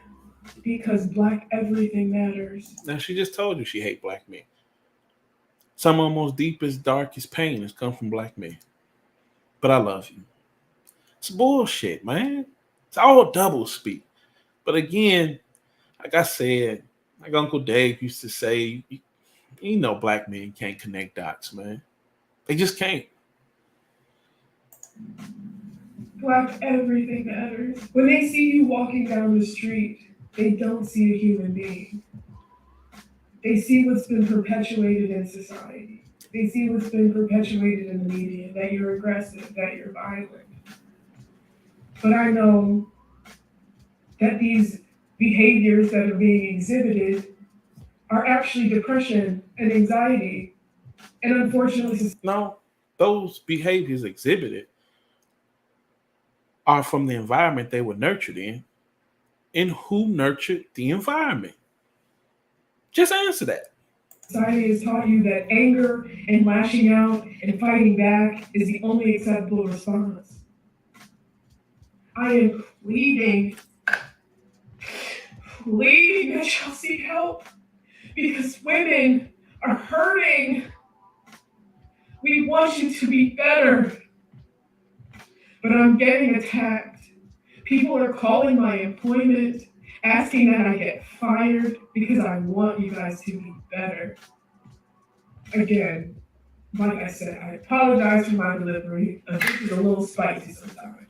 because black everything matters. Now, she just told you she hate black men. Some of the most deepest, darkest pain has come from black men. But I love you. It's bullshit, man. It's all double speak. But again, like I said, like Uncle Dave used to say, you know black men can't connect dots, man. They just can't. Black everything matters. When they see you walking down the street, they don't see a human being. They see what's been perpetuated in society. They see what's been perpetuated in the media, that you're aggressive, that you're violent. But I know that these behaviors that are being exhibited are actually depression and anxiety. And unfortunately, no, those behaviors exhibited are from the environment they were nurtured in. And who nurtured the environment? Just answer that. Society has taught you that anger and lashing out and fighting back is the only acceptable response. I am pleading that y'all seek help because women are hurting. We want you to be better. But I'm getting attacked. People are calling my employment, asking that I get fired because I want you guys to be better. Again, like I said, I apologize for my delivery. This is a little spicy sometimes.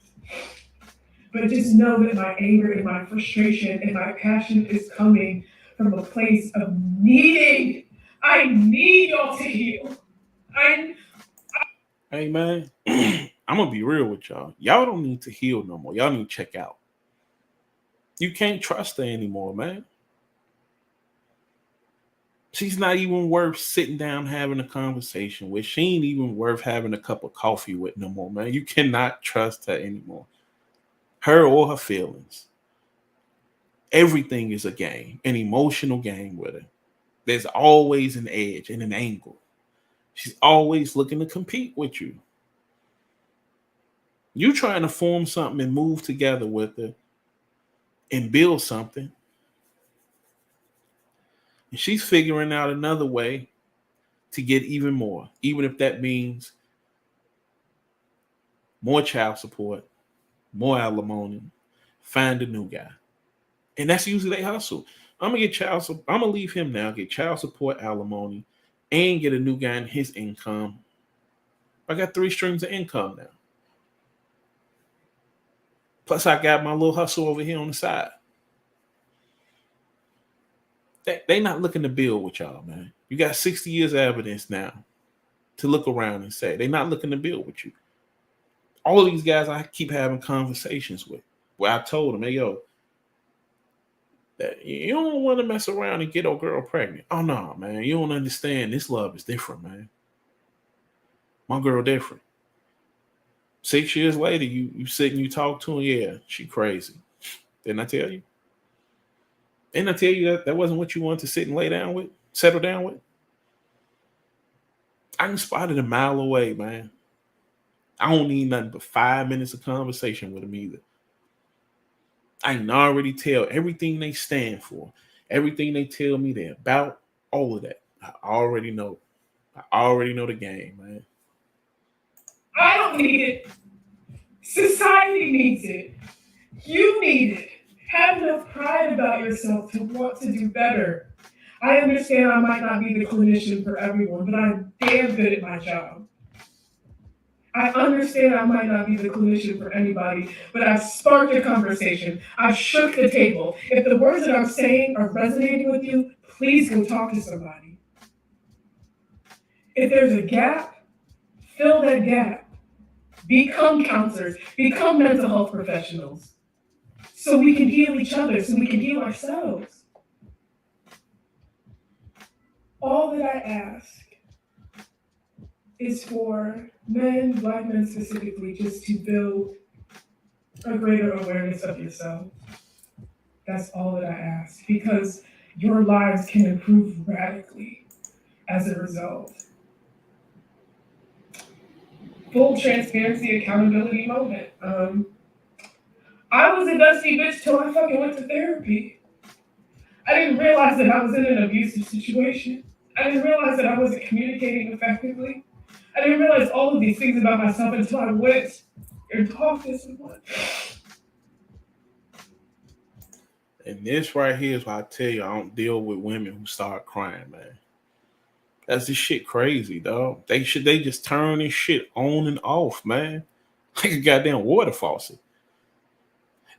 But just know that my anger and my frustration and my passion is coming from a place of needing. I need y'all to heal. Hey, man, I'm going to be real with y'all. Y'all don't need to heal no more. Y'all need to check out. You can't trust her anymore, man. She's not even worth sitting down having a conversation with. She ain't even worth having a cup of coffee with no more, man. You cannot trust her anymore. Her or her feelings. Everything is a game, an emotional game with her. There's always an edge and an angle. She's always looking to compete with you. You trying to form something and move together with her. and build something. And she's figuring out another way to get even more, even if that means more child support, more alimony, find a new guy. And that's usually they hustle. I'm gonna get child support. I'm gonna leave him now, get child support, alimony, and get a new guy in his income. I got 3 streams of income now. Plus, I got my little hustle over here on the side. They not looking to build with y'all, man. You got 60 years of evidence now to look around and say they're not looking to build with you. All of these guys I keep having conversations with, where I told them, hey, yo, that you don't want to mess around and get a girl pregnant. Oh, no, man. You don't understand. This love is different, man. My girl different. 6 years later, you sit and you talk to her. Yeah, she crazy. Didn't I tell you? Didn't I tell you that wasn't what you wanted to sit and lay down with, settle down with? I can spot it a mile away, man. I don't need nothing but 5 minutes of conversation with them either. I can already tell everything they stand for, everything they tell me they're about, all of that. I already know. I already know the game, man. I don't need it. Society needs it. You need it. Have enough pride about yourself to want to do better. I understand I might not be the clinician for everyone, but I'm damn good at my job. I understand I might not be the clinician for anybody, but I've sparked a conversation. I've shook the table. If the words that I'm saying are resonating with you, please go talk to somebody. If there's a gap, fill that gap. Become counselors, become mental health professionals, so we can heal each other, so we can heal ourselves. All that I ask is for men, Black men specifically, just to build a greater awareness of yourself. That's all that I ask, because your lives can improve radically as a result. Full transparency, accountability moment. I was a dusty bitch till I fucking went to therapy. I didn't realize that I was in an abusive situation. I didn't realize that I wasn't communicating effectively. I didn't realize all of these things about myself until I went and talked to someone. And this right here is why I tell you I don't deal with women who start crying, man. That's this shit crazy, dog. They just turn this shit on and off, man. Like a goddamn water faucet.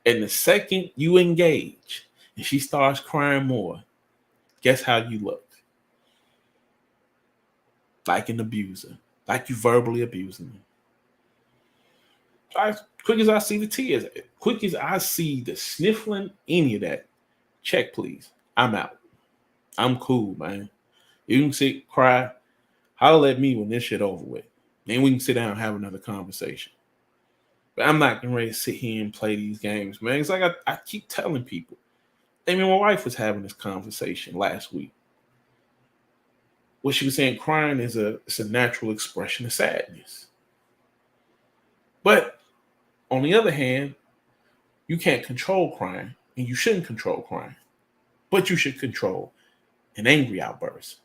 And the second you engage and she starts crying more, guess how you look? Like an abuser. Like you verbally abusing them. As quick as I see the tears, quick as I see the sniffling, any of that, check please. I'm out. I'm cool, man. You can sit, cry, holler at me when this shit over with. Then we can sit down and have another conversation. But I'm not ready to sit here and play these games, man. It's like I keep telling people. I mean, my wife was having this conversation last week. What she was saying, crying is it's a natural expression of sadness. But on the other hand, you can't control crying, and you shouldn't control crying. But you should control an angry outburst.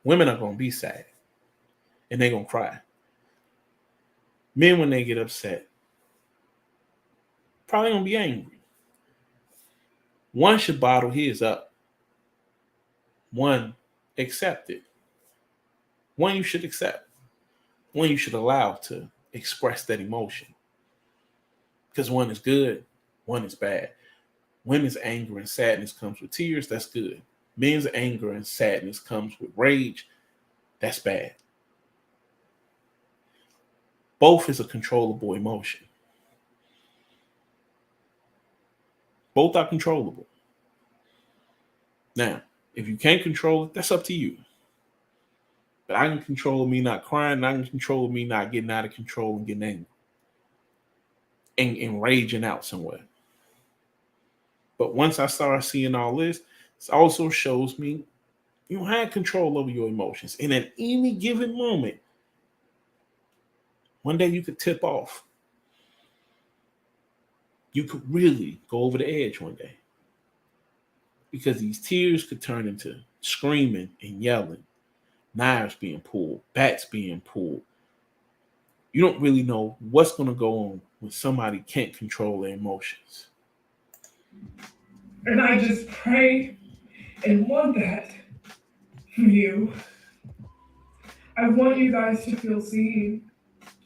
Women are going to be sad, and they're going to cry. Men, when they get upset, probably going to be angry. One should bottle his up. One, accept it. One you should accept. One you should allow to express that emotion. Because one is good, one is bad. Women's anger and sadness comes with tears, that's good. Men's anger and sadness comes with rage, that's bad. Both is a controllable emotion. Both are controllable. Now, if you can't control it, that's up to you. But I can control me not crying, and I can control me not getting out of control and getting angry and raging out somewhere. But once I start seeing all this, it also shows me you don't have control over your emotions. And at any given moment, one day you could tip off. you could really go over the edge one day. Because these tears could turn into screaming and yelling, knives being pulled, bats being pulled. You don't really know what's going to go on when somebody can't control their emotions. And I just pray and want that for you. I want you guys to feel seen.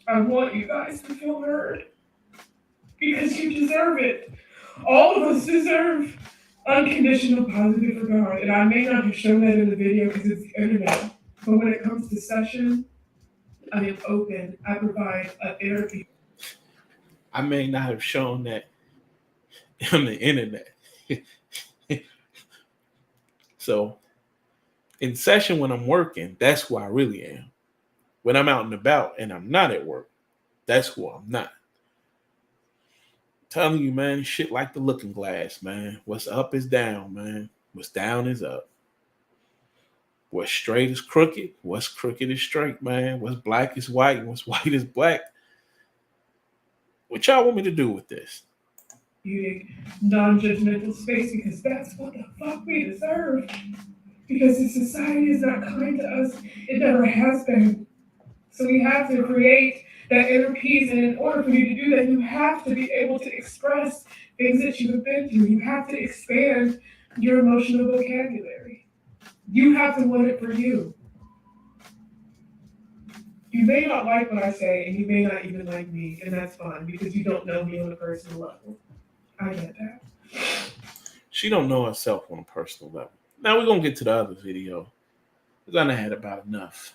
I want you guys to feel heard. Because you deserve it. All of us deserve unconditional positive regard. And I may not have shown that in the video because it's the internet. But when it comes to session, I am open. I provide a therapy. I may not have shown that on the internet. So in session when I'm working, that's who I really am. When I'm out and about and I'm not at work, that's who I'm not. I'm telling you, man, shit like the looking glass, man. What's up is down, man. What's down is up. What's straight is crooked. What's crooked is straight, man. What's black is white. And what's white is black. What y'all want me to do with this? Non-judgmental space, because that's what the fuck we deserve. Because the society is not kind to us. It never has been. So we have to create that inner peace. And in order for you to do that, you have to be able to express things that you have been through. You have to expand your emotional vocabulary. You have to want it for you. You may not like what I say, and you may not even like me, and that's fine, because you don't know me on a personal level. I get that. She don't know herself on a personal level. Now we're going to get to the other video. We're going to have about enough.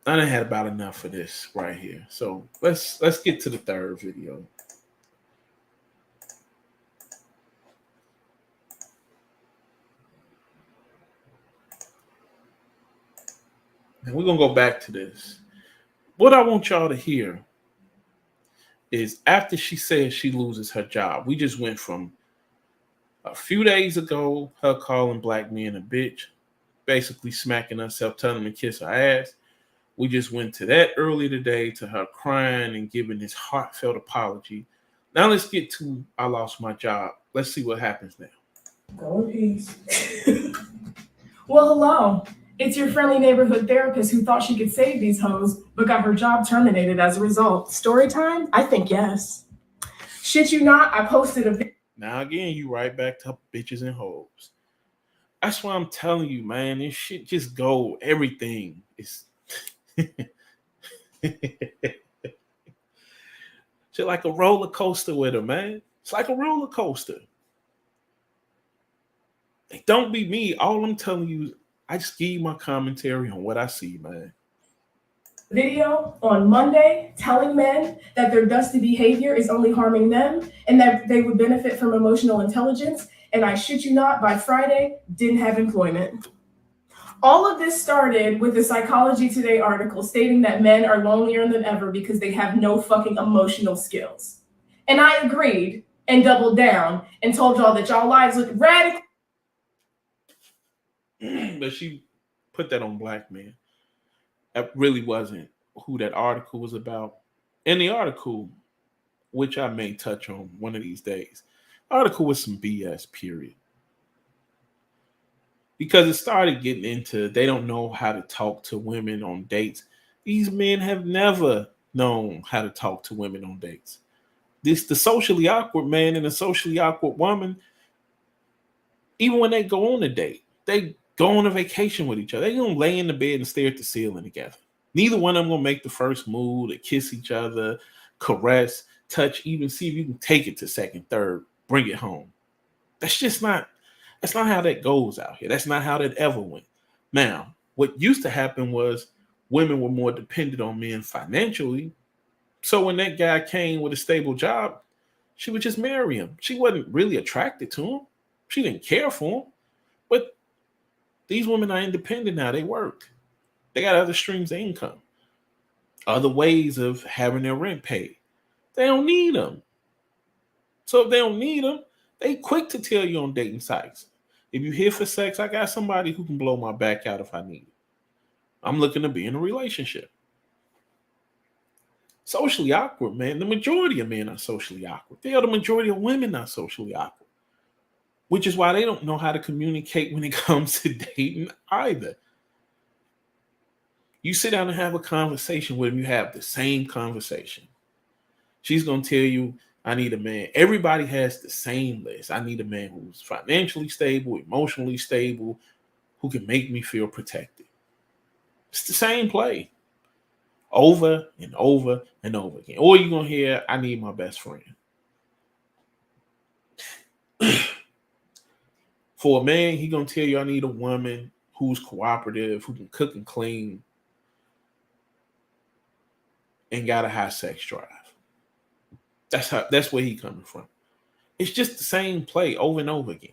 I done had about enough for this right here. So let's get to the third video. And we're going to go back to this. What I want y'all to hear is after she says she loses her job, we just went from a few days ago, her calling black men a bitch, basically smacking herself, telling them to kiss her ass. We just went to that earlier today to her crying and giving this heartfelt apology. Now let's get to I lost my job. Let's see what happens now. Go in peace. Well, hello. It's your friendly neighborhood therapist who thought she could save these hoes, but got her job terminated as a result. Story time? I think yes. Shit you not, I posted a video. Now again, you right back to bitches and hoes. That's why I'm telling you, man, this shit just go, everything is shit like a roller coaster with her, man. It's like a roller coaster. Don't be me. All I'm telling you is I just give you my commentary on what I see, man. Video on Monday telling men that their dusty behavior is only harming them and that they would benefit from emotional intelligence. And I shit you not, by Friday, didn't have employment. All of this started with a Psychology Today article stating that men are lonelier than ever because they have no fucking emotional skills. And I agreed and doubled down and told y'all that y'all lives look radical. But she put that on black men. That really wasn't who that article was about. In the article, which I may touch on one of these days, article was some BS, period. Because it started getting into they don't know how to talk to women on dates. These men have never known how to talk to women on dates. The socially awkward man and the socially awkward woman, even when they go on a date, they go on a vacation with each other. They're going to lay in the bed and stare at the ceiling together. Neither one of them going to make the first move to kiss each other, caress, touch, even see if you can take it to second, third, bring it home. That's not how that goes out here. That's not how that ever went. Now, what used to happen was women were more dependent on men financially. So when that guy came with a stable job, she would just marry him. She wasn't really attracted to him. She didn't care for him. But these women are independent now. They work. They got other streams of income, other ways of having their rent paid. They don't need them. So if they don't need them, they quick to tell you on dating sites. If you're here for sex, I got somebody who can blow my back out if I need it. I'm looking to be in a relationship. Socially awkward, man. The majority of men are socially awkward. The majority of women are socially awkward, which is why they don't know how to communicate when it comes to dating either. You sit down and have a conversation with them, you have the same conversation. She's going to tell you, I need a man. Everybody has the same list. I need a man who's financially stable, emotionally stable, who can make me feel protected. It's the same play over and over and over again. Or you're going to hear, I need my best friend. For a man, he's going to tell you, I need a woman who's cooperative, who can cook and clean, and got a high sex drive. That's where he's coming from. It's just the same play over and over again.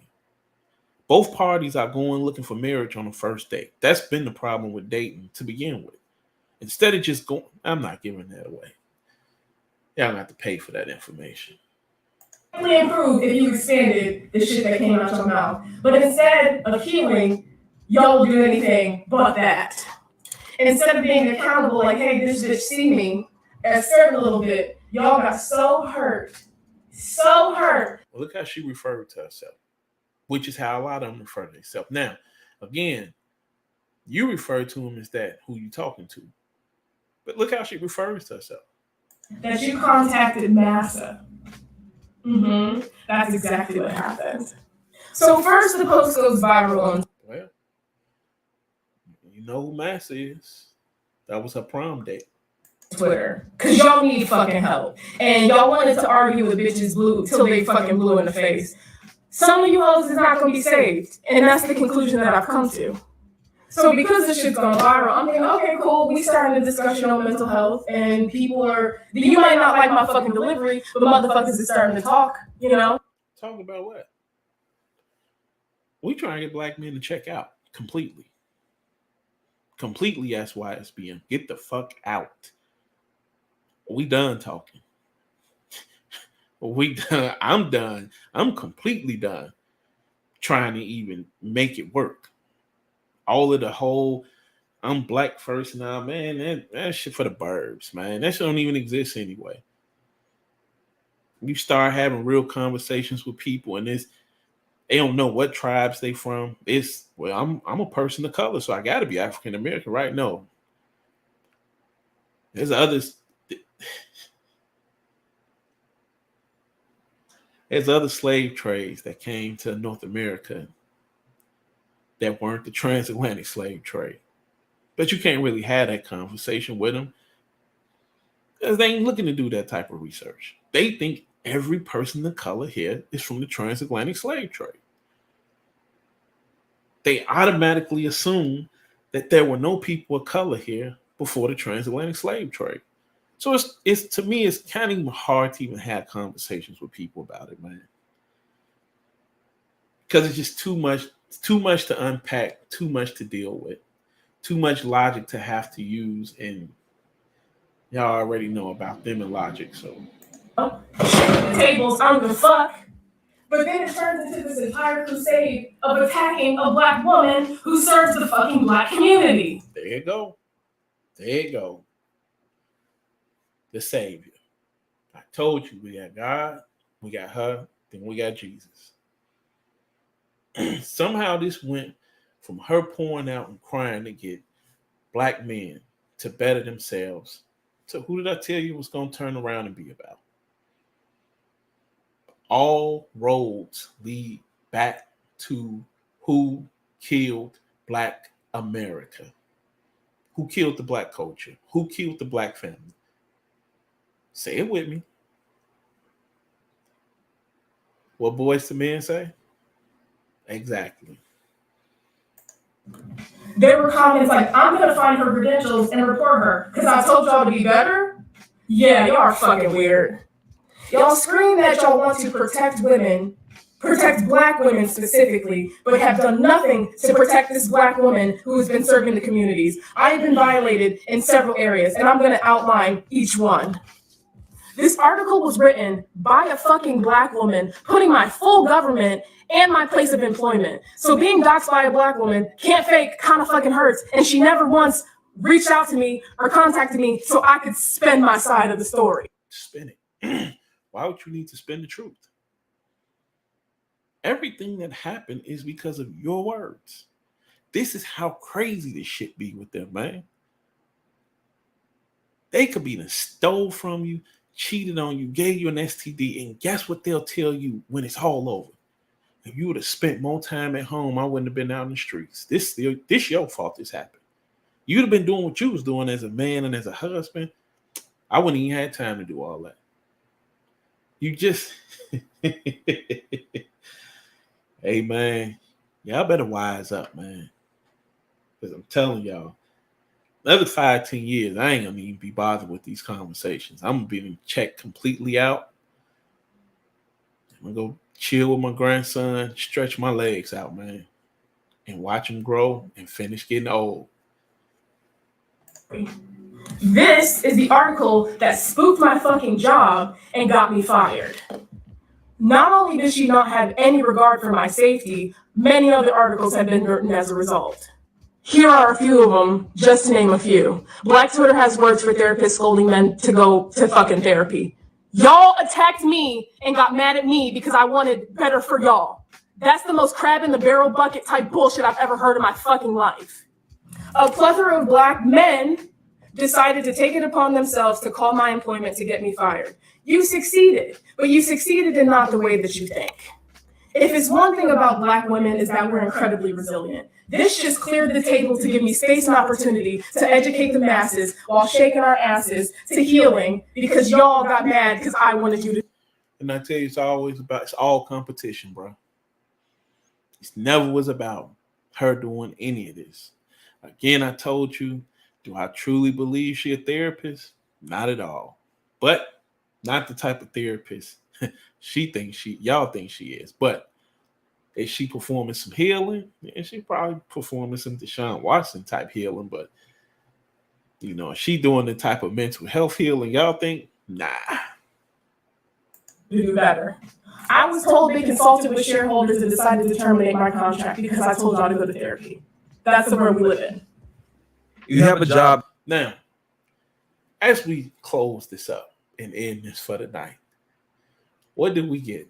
Both parties are going looking for marriage on the first date. That's been the problem with dating to begin with. Instead of just going, I'm not giving that away. Y'all don't have to pay for that information. Improve if you expanded the shit that came out your mouth. But instead of healing, y'all will do anything but that. Instead of being accountable, like, hey, this bitch see me, and scared a little bit, y'all got so hurt. So hurt. Well, look how she referred to herself, which is how a lot of them refer to themselves. Now, again, you refer to him as that, who you talking to. But look how she refers to herself. That you contacted NASA. That's exactly what happened. So first the post goes viral on... Well, you know who Massa is. That was her prom date. Twitter. Because y'all need fucking help. And y'all wanted to argue with bitches blue till they fucking blew in the face. Some of you hoes is not going to be saved. And that's the conclusion that I've come to. So because this shit's gone viral, I'm thinking, okay, cool, we started a discussion on mental health, and people are, you might not like my fucking delivery, but motherfuckers is starting to talk, you know? Talk about what? We trying to get black men to check out completely. Completely SYSBM. Get the fuck out. We done talking. We done. I'm done. I'm completely done trying to even make it work. All of the whole, I'm black first now, man, that shit for the burbs, man. That shit don't even exist anyway. You start having real conversations with people, and they don't know what tribes they from. I'm a person of color, so I got to be African American, right? No. There's other slave trades that came to North America that weren't the transatlantic slave trade. But you can't really have that conversation with them because they ain't looking to do that type of research. They think every person of color here is from the transatlantic slave trade. They automatically assume that there were no people of color here before the transatlantic slave trade. So it's to me, it's kind of even hard to even have conversations with people about it, man. Because it's just too much. It's too much to unpack, too much to deal with, too much logic to have to use, and y'all already know about them and logic. So tables, I don't give a fuck. But then it turns into this entire crusade of attacking a black woman who serves the fucking black community. There you go. There you go. The Savior. I told you, we got God, we got her, then we got Jesus. Somehow this went from her pouring out and crying to get black men to better themselves to who did I tell you was going to turn around and be about? All roads lead back to who killed Black America, who killed the black culture, who killed the black family. Say it with me. What Boys to Men say? Exactly. There were comments like, I'm going to find her credentials and report her because I told y'all to be better. Yeah, y'all are fucking weird. Y'all scream that y'all want to protect women, protect black women specifically, but have done nothing to protect this black woman who has been serving the communities. I have been violated in several areas, and I'm going to outline each one. This article was written by a fucking black woman, putting my full government and my place of employment. So being doxxed by a black woman can't fake, kind of fucking hurts, and she never once reached out to me or contacted me so I could spin my side of the story. Spin it. Why would you need to spin the truth? Everything that happened is because of your words. This is how crazy this shit be with them, man. They could be stole from you, cheated on you, gave you an STD, and guess what they'll tell you when it's all over? If you would have spent more time at home, I wouldn't have been out in the streets. This your fault this happened. You'd have been doing what you was doing as a man and as a husband. I wouldn't even have time to do all that. You just, hey man, y'all better wise up, man. Because I'm telling y'all, another 5-10 years, I ain't gonna even be bothered with these conversations. I'm gonna be checked completely out. I'm gonna go chill with my grandson, stretch my legs out, man, and watch him grow and finish getting old. This is the article that spooked my fucking job and got me fired. Not only did she not have any regard for my safety, many other articles have been written as a result. Here are a few of them, just to name a few. Black Twitter has words for therapists scolding men to go to fucking therapy. Y'all attacked me and got mad at me because I wanted better for y'all. That's the most crab in the barrel bucket type bullshit I've ever heard in my fucking life. A plethora of black men decided to take it upon themselves to call my employment to get me fired. You succeeded, but you succeeded in not the way that you think. If it's one thing about black women is that we're incredibly resilient. This just cleared the table to give me space and opportunity to educate the masses while shaking our asses to healing because y'all got mad because I wanted you to. And I tell you, it's all competition, bro. It never was about her doing any of this. Again, I told you, do I truly believe she a therapist? Not at all. But not the type of therapist y'all think she is. But is she performing some healing? Yeah, she probably performing some Deshaun Watson type healing, but is she doing the type of mental health healing y'all think? Nah. Do better. I was told they consulted with shareholders and decided to terminate my contract because I told y'all to go to therapy. That's the world we live in. You have a job. Now, as we close this up and end this for the night, what did we get?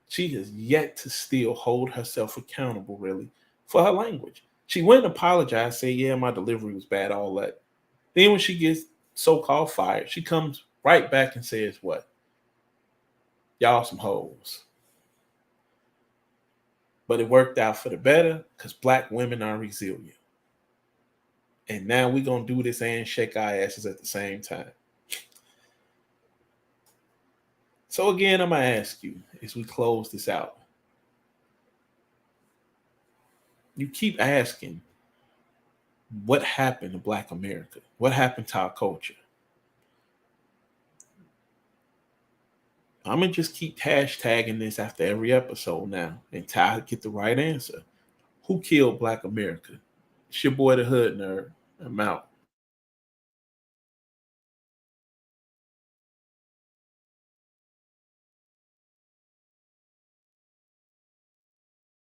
She has yet to still hold herself accountable, really, for her language. She went and apologized, say, yeah, my delivery was bad, all that. Then when she gets so-called fired, she comes right back and says, what? Y'all some hoes. But it worked out for the better because black women are resilient. And now we're going to do this and shake our asses at the same time. So again, I'm going to ask you as we close this out. You keep asking, what happened to Black America? What happened to our culture? I'm going to just keep hashtagging this after every episode now until I get the right answer. Who killed Black America? It's your boy, the Hood Nerd. I'm out.